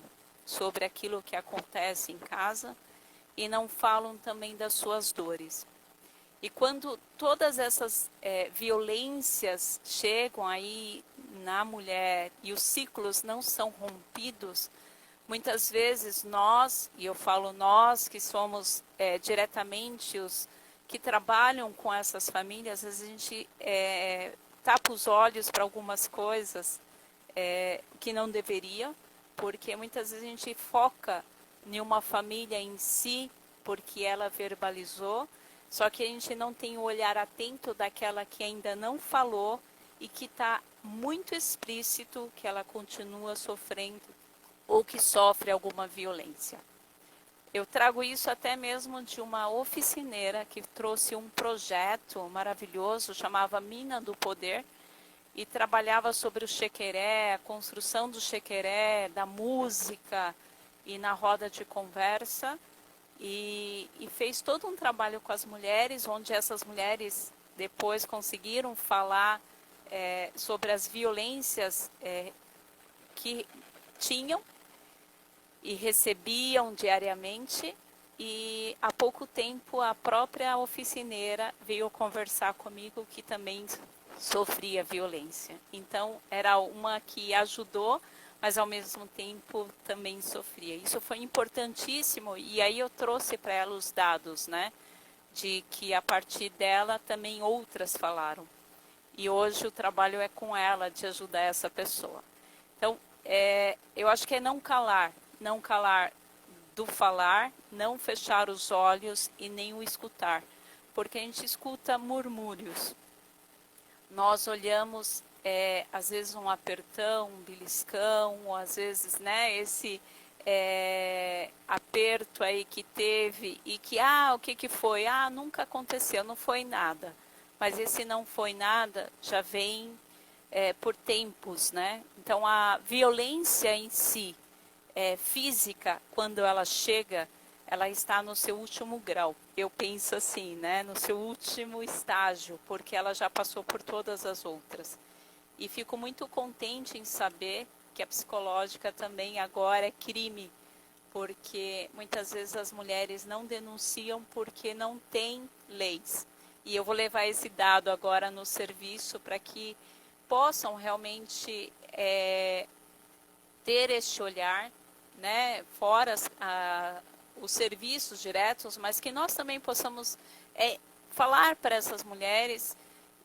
sobre aquilo que acontece em casa e não falam também das suas dores. E quando todas essas violências chegam aí na mulher e os ciclos não são rompidos, muitas vezes nós, e eu falo nós que somos diretamente os que trabalham com essas famílias, às vezes a gente tapa os olhos para algumas coisas que não deveria, porque muitas vezes a gente foca em uma família em si, porque ela verbalizou, só que a gente não tem o olhar atento daquela que ainda não falou e que está muito explícito que ela continua sofrendo ou que sofre alguma violência. Eu trago isso até mesmo de uma oficineira que trouxe um projeto maravilhoso, chamava Mina do Poder, e trabalhava sobre o chequeré, a construção do chequeré, da música e na roda de conversa, e fez todo um trabalho com as mulheres, onde essas mulheres depois conseguiram falar sobre as violências que tinham e recebiam diariamente, e há pouco tempo a própria oficineira veio conversar comigo que também sofria violência. Então era uma que ajudou, mas ao mesmo tempo também sofria. Isso foi importantíssimo, e aí eu trouxe para ela os dados, né, de que a partir dela também outras falaram. E hoje o trabalho é com ela, de ajudar essa pessoa. Então, eu acho que é não calar do falar, não fechar os olhos e nem o escutar, porque a gente escuta murmúrios. Nós olhamos, às vezes, um apertão, um beliscão, ou às vezes, né, esse aperto aí que teve e que, o que foi? Nunca aconteceu, não foi nada. Mas esse não foi nada já vem por tempos, né? Então, a violência em si, física, quando ela chega, ela está no seu último grau. Eu penso assim, né? No seu último estágio, porque ela já passou por todas as outras. E fico muito contente em saber que a psicológica também agora é crime, porque muitas vezes as mulheres não denunciam porque não tem leis. E eu vou levar esse dado agora no serviço para que possam realmente ter este olhar, né, fora os serviços diretos, mas que nós também possamos falar para essas mulheres.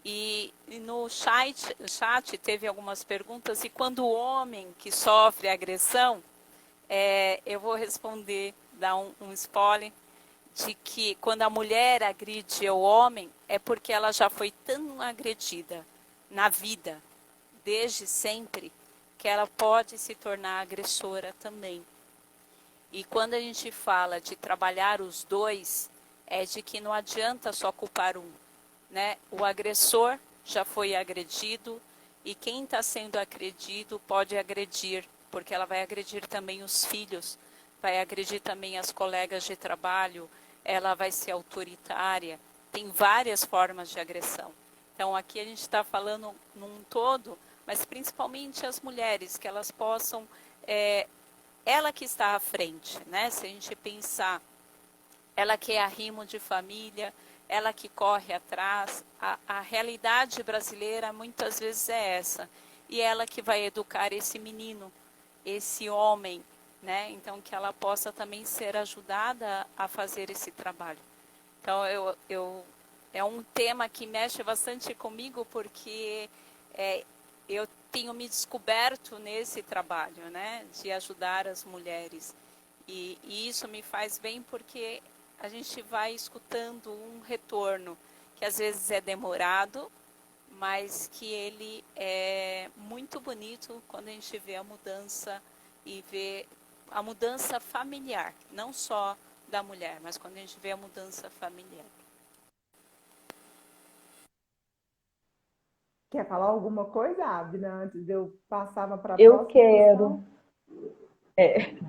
E no chat teve algumas perguntas, e quando o homem que sofre agressão, eu vou responder, dar um spoiler, de que quando a mulher agride o homem é porque ela já foi tão agredida na vida, desde sempre, que ela pode se tornar agressora também. E quando a gente fala de trabalhar os dois, é de que não adianta só culpar um, né? O agressor já foi agredido e quem está sendo agredido pode agredir, porque ela vai agredir também os filhos, vai agredir também as colegas de trabalho, ela vai ser autoritária. Tem várias formas de agressão. Então aqui a gente está falando num todo, mas principalmente as mulheres, que elas possam, ela que está à frente, né? Se a gente pensar, ela que é arrimo de família, ela que corre atrás, a realidade brasileira muitas vezes é essa. E ela que vai educar esse menino, esse homem, né? Então que ela possa também ser ajudada a fazer esse trabalho. Então é um tema que mexe bastante comigo porque eu tenho me descoberto nesse trabalho, né? De ajudar as mulheres. E isso me faz bem porque a gente vai escutando um retorno que às vezes é demorado, mas que ele é muito bonito quando a gente vê a mudança e vê a mudança familiar, não só da mulher, mas quando a gente vê a mudança familiar. Quer falar alguma coisa, Abna, antes de eu passar para a Eu próxima quero, questão?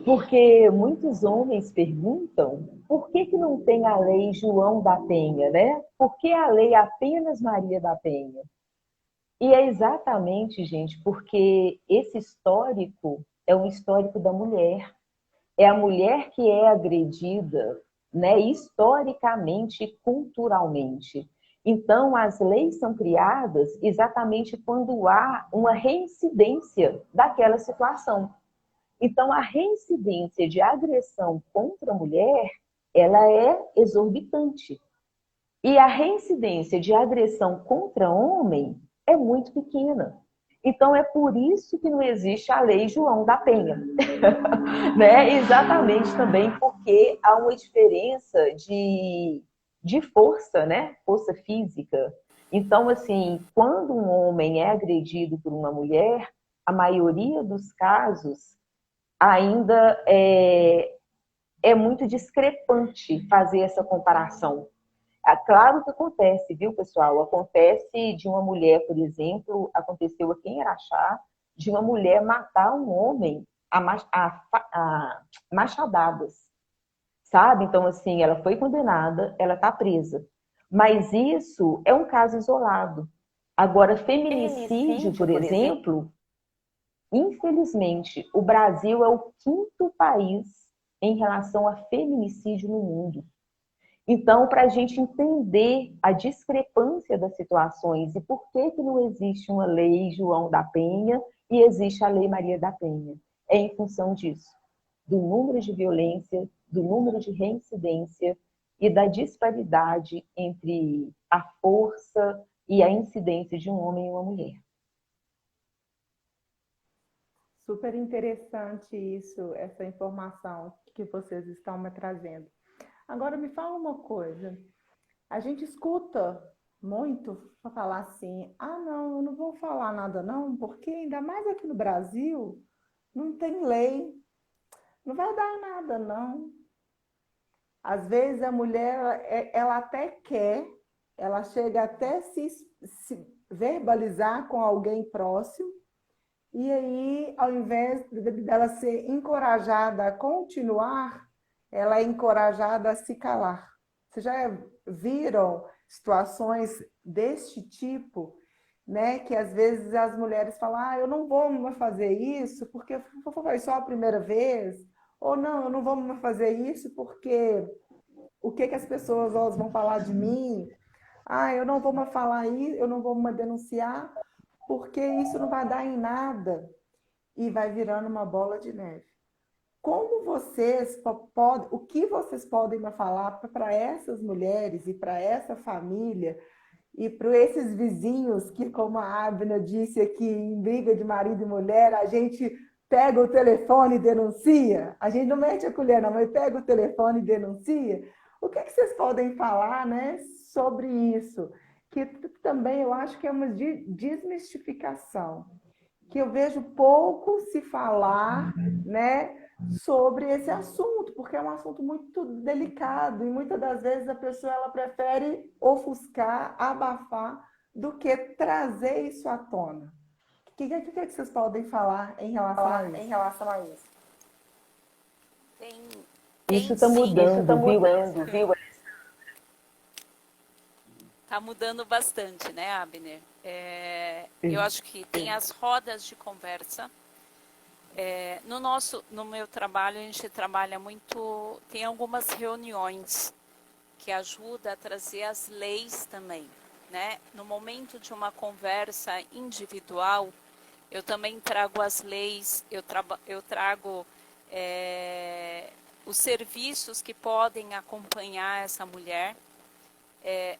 porque muitos homens perguntam por que não tem a lei João da Penha, né? Por que a lei apenas Maria da Penha? E é exatamente, gente, porque esse histórico é um histórico da mulher. É a mulher que é agredida, né, historicamente e culturalmente. Então, as leis são criadas exatamente quando há uma reincidência daquela situação. Então, a reincidência de agressão contra a mulher, ela é exorbitante. E a reincidência de agressão contra homem é muito pequena. Então, é por isso que não existe a lei João da Penha. Né? Exatamente também porque há uma diferença de força, né? Força física. Então, assim, quando um homem é agredido por uma mulher, a maioria dos casos ainda é muito discrepante fazer essa comparação. É claro que acontece, viu, pessoal? Acontece de uma mulher, por exemplo, aconteceu aqui em Araxá, de uma mulher matar um homem a machadadas, sabe? Então, assim, ela foi condenada, ela está presa. Mas isso é um caso isolado. Agora, feminicídio, por exemplo, infelizmente, o Brasil é o quinto país em relação a feminicídio no mundo. Então, para a gente entender a discrepância das situações e por que não existe uma lei João da Penha e existe a lei Maria da Penha, é em função disso, do número de violência, do número de reincidência e da disparidade entre a força e a incidência de um homem e uma mulher. Super interessante isso, essa informação que vocês estão me trazendo. Agora me fala uma coisa. A gente escuta muito falar assim: ah, não, eu não vou falar nada não, porque ainda mais aqui no Brasil não tem lei, não vai dar nada não. Às vezes a mulher, ela até quer, ela chega até se verbalizar com alguém próximo, e aí, ao invés dela ser encorajada a continuar, ela é encorajada a se calar. Vocês já viram situações deste tipo, né? Que às vezes as mulheres falam: ah, eu não vou mais fazer isso porque foi só a primeira vez, ou não, eu não vou mais fazer isso porque o que as pessoas vão falar de mim? Ah, eu não vou mais falar isso, eu não vou mais denunciar porque isso não vai dar em nada e vai virando uma bola de neve. Como vocês podem, o que vocês podem me falar para essas mulheres e para essa família e para esses vizinhos que, como a Abna disse aqui, em briga de marido e mulher, a gente pega o telefone e denuncia. A gente não mete a colher, não, mas pega o telefone e denuncia. O que vocês podem falar, né, sobre isso? Que também eu acho que é uma desmistificação, que eu vejo pouco se falar, né, sobre esse assunto, porque é um assunto muito delicado e muitas das vezes a pessoa ela prefere ofuscar, abafar, do que trazer isso à tona. O que vocês podem falar em relação a isso? Tem, Isso tem está sim. mudando, viu? Está mudando bastante, né, Abner? Eu acho que tem as rodas de conversa. No meu trabalho, a gente trabalha muito, tem algumas reuniões que ajudam a trazer as leis também, né? No momento de uma conversa individual, eu também trago as leis, eu trago os serviços que podem acompanhar essa mulher,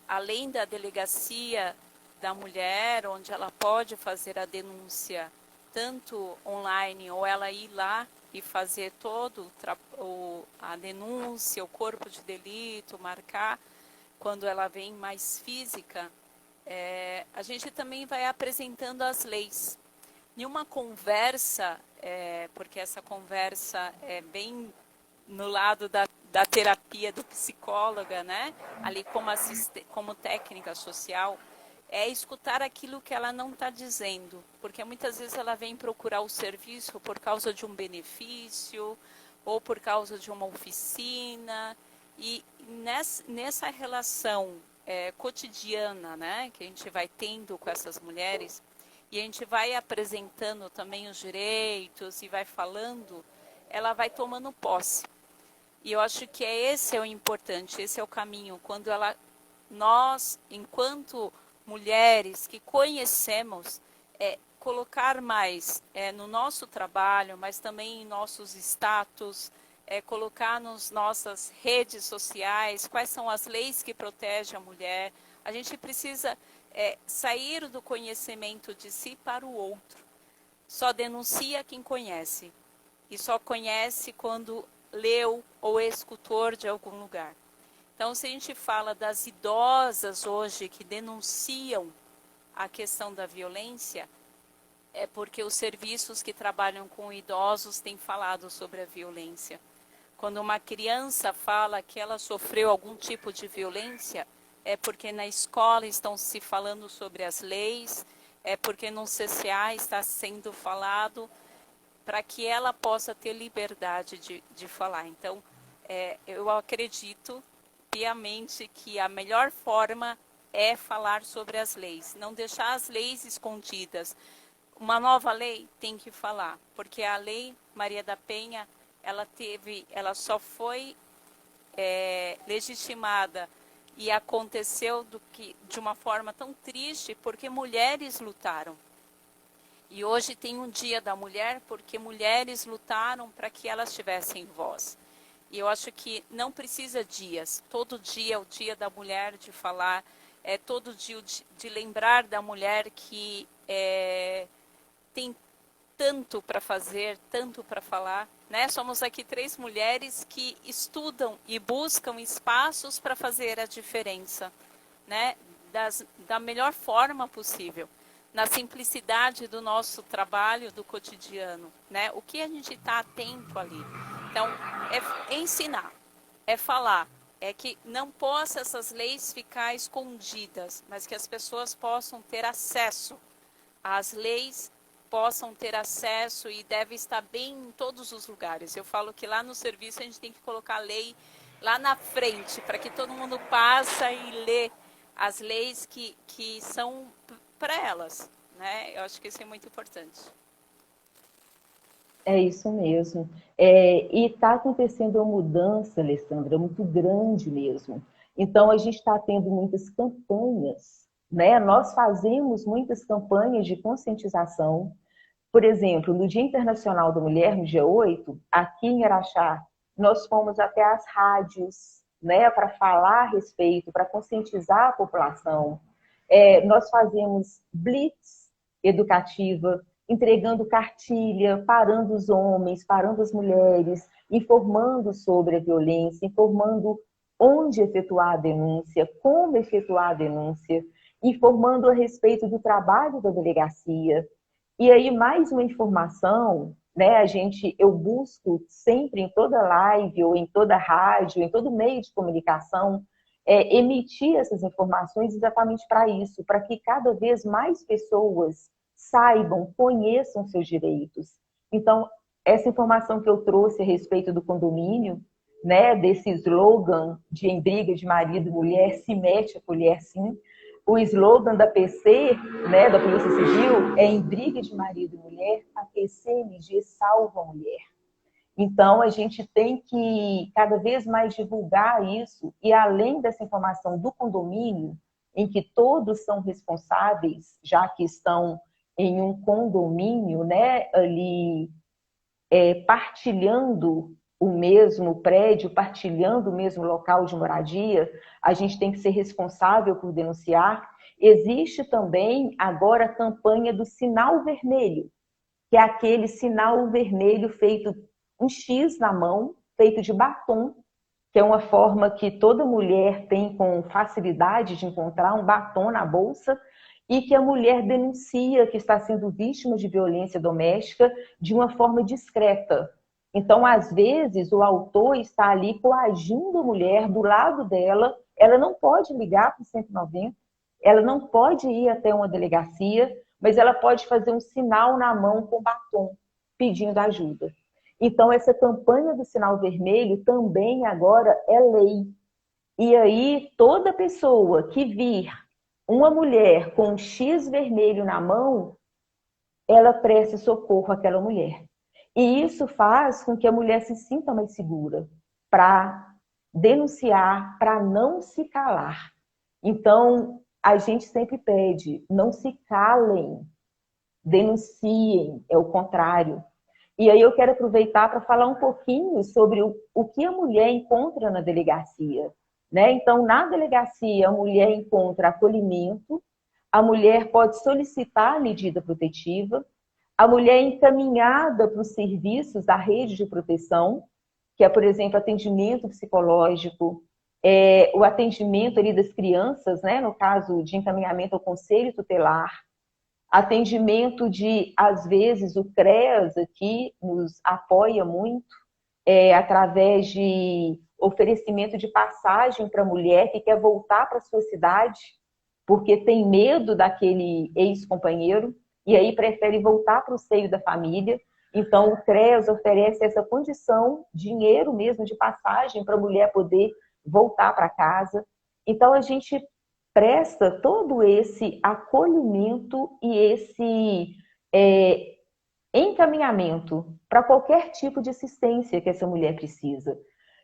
além da delegacia da mulher, onde ela pode fazer a denúncia, tanto online ou ela ir lá e fazer a denúncia, o corpo de delito, marcar, quando ela vem mais física, a gente também vai apresentando as leis. Em uma conversa, porque essa conversa é bem no lado da terapia do psicóloga, né? Ali como técnica social, é escutar aquilo que ela não está dizendo, porque muitas vezes ela vem procurar o serviço por causa de um benefício ou por causa de uma oficina, e nessa relação cotidiana, né, que a gente vai tendo com essas mulheres, e a gente vai apresentando também os direitos e vai falando, ela vai tomando posse. E eu acho que esse é o importante, esse é o caminho, quando nós, enquanto mulheres que conhecemos, colocar mais no nosso trabalho, mas também em nossos status, colocar nas nossas redes sociais, quais são as leis que protegem a mulher. A gente precisa sair do conhecimento de si para o outro. Só denuncia quem conhece, e só conhece quando leu ou é escutor de algum lugar. Então, se a gente fala das idosas hoje que denunciam a questão da violência, é porque os serviços que trabalham com idosos têm falado sobre a violência. Quando uma criança fala que ela sofreu algum tipo de violência, é porque na escola estão se falando sobre as leis, é porque no CCA está sendo falado para que ela possa ter liberdade de falar. Então, eu acredito piamente que a melhor forma é falar sobre as leis, não deixar as leis escondidas. Uma nova lei tem que falar, porque a lei Maria da Penha, ela só foi legitimada e aconteceu de uma forma tão triste porque mulheres lutaram. E hoje tem um Dia da Mulher porque mulheres lutaram para que elas tivessem voz. E eu acho que não precisa dias. Todo dia é o Dia da Mulher de falar, todo dia de lembrar da mulher que tem tanto para fazer, tanto para falar, né? Somos aqui 3 mulheres que estudam e buscam espaços para fazer a diferença, né? Da melhor forma possível, na simplicidade do nosso trabalho, do cotidiano, né? O que a gente está atento ali. Então, é ensinar, é falar, é que não possa essas leis ficar escondidas, mas que as pessoas possam ter acesso às leis, possam ter acesso e deve estar bem em todos os lugares. Eu falo que lá no serviço a gente tem que colocar a lei lá na frente, para que todo mundo passe e lê as leis que são para elas, né? Eu acho que isso é muito importante. É isso mesmo. E está acontecendo uma mudança, Alessandra, muito grande mesmo. Então, a gente está tendo muitas campanhas, né? Nós fazemos muitas campanhas de conscientização. Por exemplo, no Dia Internacional da Mulher, no dia 8, aqui em Araxá, nós fomos até as rádios, né, para falar a respeito, para conscientizar a população. Nós fazemos blitz educativa. entregando cartilha, parando os homens, parando as mulheres, informando sobre a violência, informando onde efetuar a denúncia, como efetuar a denúncia, informando a respeito do trabalho da delegacia. E aí, mais uma informação, né? Eu busco sempre em toda live, ou em toda rádio, em todo meio de comunicação, emitir essas informações exatamente para isso, para que cada vez mais pessoas saibam, conheçam seus direitos. Então, essa informação que eu trouxe a respeito do condomínio, né, desse slogan de em briga de marido e mulher, se mete a colher sim. O slogan da PC, né, da Polícia Civil, é em briga de marido e mulher, a PCMG salva a mulher. Então, a gente tem que cada vez mais divulgar isso, e além dessa informação do condomínio, em que todos são responsáveis, já que estão em um condomínio, né, ali partilhando o mesmo prédio, partilhando o mesmo local de moradia, a gente tem que ser responsável por denunciar. Existe também agora a campanha do sinal vermelho, que é aquele sinal vermelho feito um X na mão, feito de batom, que é uma forma que toda mulher tem com facilidade de encontrar um batom na bolsa, e que a mulher denuncia que está sendo vítima de violência doméstica de uma forma discreta. Então, às vezes, o autor está ali coagindo a mulher do lado dela, ela não pode ligar para o 190, ela não pode ir até uma delegacia, mas ela pode fazer um sinal na mão com batom, pedindo ajuda. Então, essa campanha do sinal vermelho também agora é lei. E aí, toda pessoa que vir uma mulher com um X vermelho na mão, ela presta socorro àquela mulher. E isso faz com que a mulher se sinta mais segura para denunciar, para não se calar. Então, a gente sempre pede, não se calem, denunciem, é o contrário. E aí eu quero aproveitar para falar um pouquinho sobre o que a mulher encontra na delegacia. Né? Então, na delegacia, a mulher encontra acolhimento, a mulher pode solicitar a medida protetiva, a mulher é encaminhada para os serviços da rede de proteção, que é, por exemplo, atendimento psicológico, o atendimento ali das crianças, né? No caso de encaminhamento ao conselho tutelar, atendimento de, às vezes, o CREAS aqui nos apoia muito, através de oferecimento de passagem para a mulher que quer voltar para a sua cidade, porque tem medo daquele ex-companheiro, e aí prefere voltar para o seio da família. Então, o CREAS oferece essa condição, dinheiro mesmo de passagem para a mulher poder voltar para casa. Então, a gente presta todo esse acolhimento e esse encaminhamento para qualquer tipo de assistência que essa mulher precisa.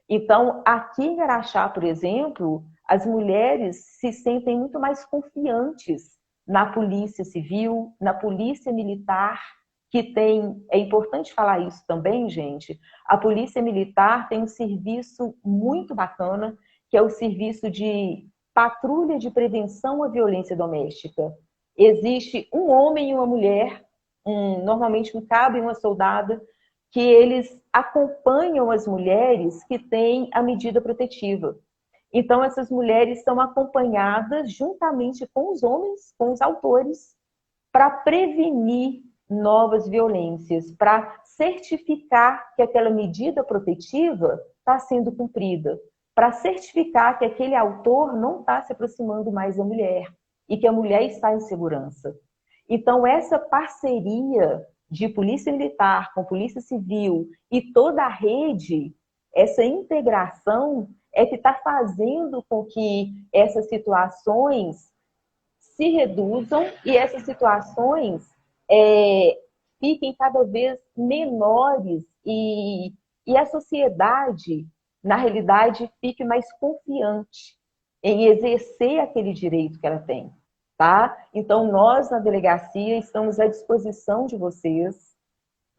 Então, aqui em Araxá, por exemplo, as mulheres se sentem muito mais confiantes na polícia civil, na polícia militar, que tem, é importante falar isso também, gente, a polícia militar tem um serviço muito bacana, que é o serviço de patrulha de prevenção à violência doméstica. Existe um homem e uma mulher, normalmente um cabo e uma soldada, que eles acompanham as mulheres que têm a medida protetiva. Então, essas mulheres são acompanhadas juntamente com os homens, com os autores, para prevenir novas violências, para certificar que aquela medida protetiva está sendo cumprida, para certificar que aquele autor não está se aproximando mais da mulher e que a mulher está em segurança. Então, essa parceria de polícia militar com polícia civil e toda a rede, essa integração é que está fazendo com que essas situações se reduzam e essas situações fiquem cada vez menores e a sociedade, na realidade, fique mais confiante em exercer aquele direito que ela tem. Tá? Então, nós na delegacia estamos à disposição de vocês.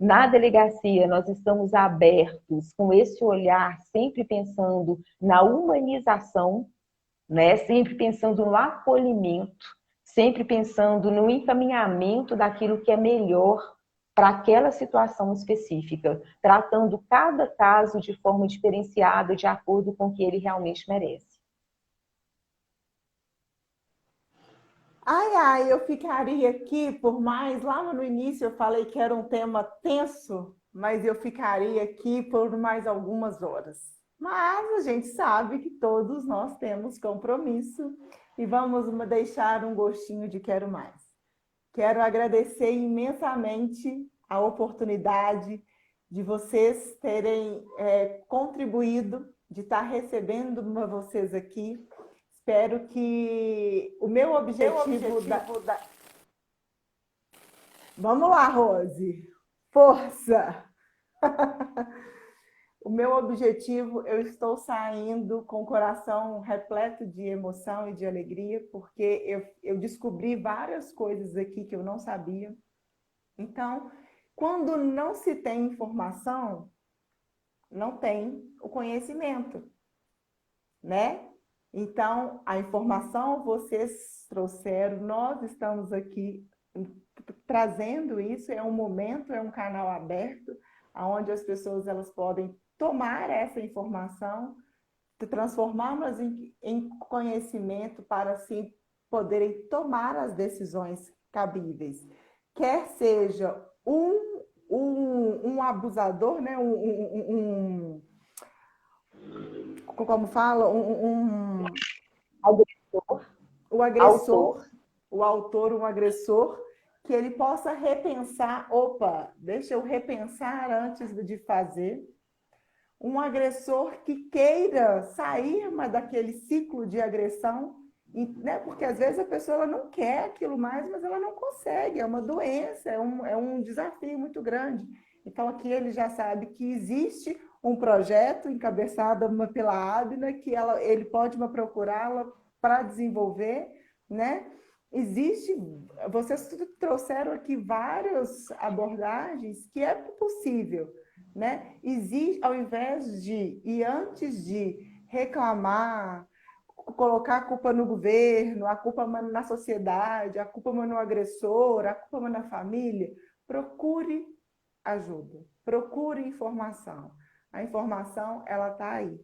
Na delegacia, nós estamos abertos com esse olhar, sempre pensando na humanização, né? Sempre pensando no acolhimento, sempre pensando no encaminhamento daquilo que é melhor para aquela situação específica, tratando cada caso de forma diferenciada, de acordo com o que ele realmente merece. Ai, ai, eu ficaria aqui por mais. Lá no início eu falei que era um tema tenso, mas eu ficaria aqui por mais algumas horas. Mas a gente sabe que todos nós temos compromisso e vamos deixar um gostinho de quero mais. Quero agradecer imensamente a oportunidade de vocês terem contribuído, de estar recebendo vocês aqui. Espero que o meu objetivo Vamos lá, Rose. Força! O meu objetivo, eu estou saindo com o coração repleto de emoção e de alegria, porque eu descobri várias coisas aqui que eu não sabia. Então, quando não se tem informação, não tem o conhecimento, né? Então, a informação vocês trouxeram, nós estamos aqui trazendo isso, é um momento, é um canal aberto, onde as pessoas elas podem tomar essa informação, transformá-las em conhecimento para assim poderem tomar as decisões cabíveis. Quer seja um abusador, né? Como fala? O agressor, o autor, um agressor, que ele possa repensar, opa, deixa eu repensar antes de fazer. Um agressor que queira sair daquele ciclo de agressão, né? Porque às vezes a pessoa ela não quer aquilo mais, mas ela não consegue, é uma doença, é um desafio muito grande. Então aqui ele já sabe que existe um projeto encabeçado pela Abna, que ele pode procurá-la para desenvolver, né? Vocês trouxeram aqui várias abordagens que é possível, né? Existe, ao invés de, e antes de reclamar, colocar a culpa no governo, a culpa na sociedade, a culpa no agressor, a culpa na família, procure ajuda, procure informação. A informação, ela está aí.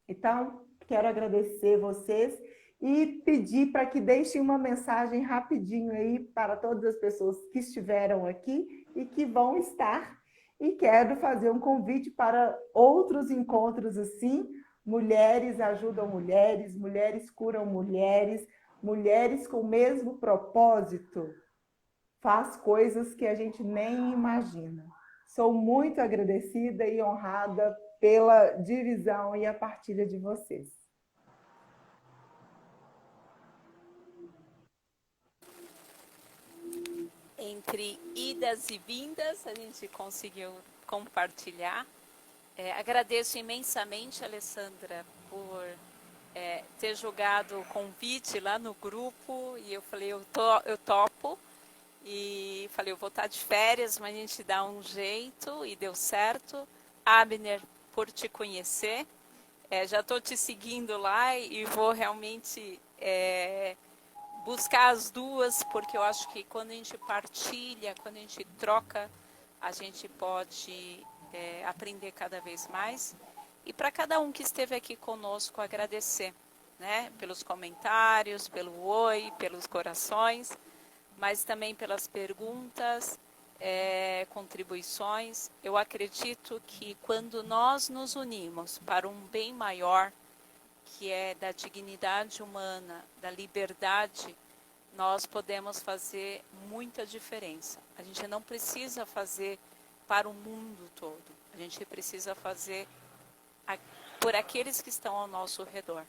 Então, quero agradecer vocês e pedir para que deixem uma mensagem rapidinho aí para todas as pessoas que estiveram aqui e que vão estar. E quero fazer um convite para outros encontros assim. Mulheres ajudam mulheres, mulheres curam mulheres, mulheres com o mesmo propósito faz coisas que a gente nem imagina. Sou muito agradecida e honrada pela divisão e a partilha de vocês. Entre idas e vindas, a gente conseguiu compartilhar. Agradeço imensamente, Alessandra, por ter jogado o convite lá no grupo, e eu falei, eu topo, e falei, eu vou estar de férias, mas a gente dá um jeito, e deu certo. Abner, por te conhecer, já estou te seguindo lá e vou realmente buscar as duas, porque eu acho que quando a gente partilha, quando a gente troca, a gente pode aprender cada vez mais. E para cada um que esteve aqui conosco, agradecer, né? Pelos comentários, pelo oi, pelos corações, mas também pelas perguntas, contribuições. Eu acredito que quando nós nos unimos para um bem maior, que é da dignidade humana, da liberdade, nós podemos fazer muita diferença. A gente não precisa fazer para o mundo todo. A gente precisa fazer por aqueles que estão ao nosso redor,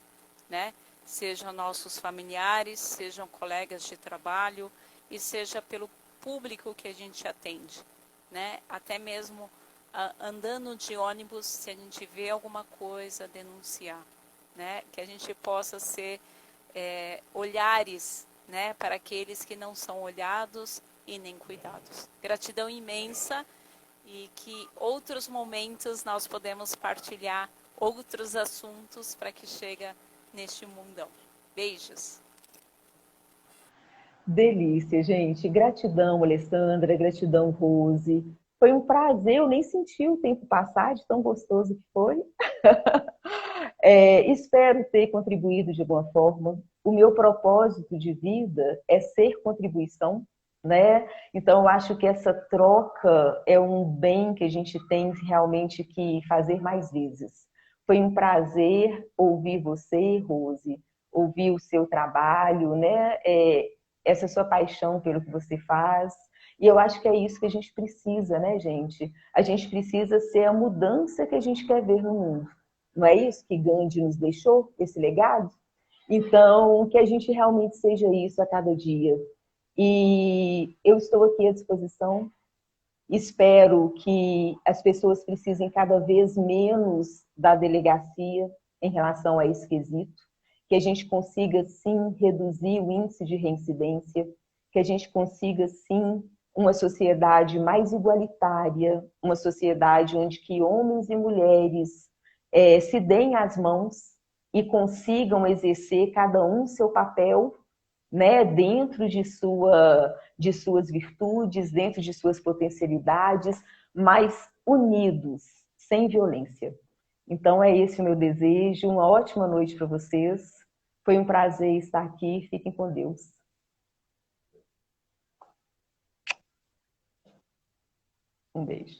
né? Sejam nossos familiares, sejam colegas de trabalho e seja pelo público que a gente atende, né? Até mesmo andando de ônibus, se a gente vê alguma coisa, denunciar, né? Que a gente possa ser olhares, né? Para aqueles que não são olhados e nem cuidados. Gratidão imensa e que outros momentos nós podemos partilhar outros assuntos para que chegue neste mundão. Beijos. Delícia, gente. Gratidão, Alessandra, gratidão, Rose. Foi um prazer, eu nem senti o tempo passar de tão gostoso que foi. Espero ter contribuído de alguma forma. O meu propósito de vida é ser contribuição, né? Então, eu acho que essa troca é um bem que a gente tem realmente que fazer mais vezes. Foi um prazer ouvir você, Rose, ouvir o seu trabalho, né? Essa sua paixão pelo que você faz. E eu acho que é isso que a gente precisa, né, gente? A gente precisa ser a mudança que a gente quer ver no mundo. Não é isso que Gandhi nos deixou, esse legado? Então, que a gente realmente seja isso a cada dia. E eu estou aqui à disposição. Espero que as pessoas precisem cada vez menos da delegacia em relação a esse quesito, que a gente consiga, sim, reduzir o índice de reincidência, que a gente consiga, sim, uma sociedade mais igualitária, uma sociedade onde que homens e mulheres se deem as mãos e consigam exercer cada um seu papel, né, dentro de suas virtudes, dentro de suas potencialidades, mas unidos, sem violência. Então é esse o meu desejo. Uma ótima noite para vocês. Foi um prazer estar aqui. Fiquem com Deus. Um beijo.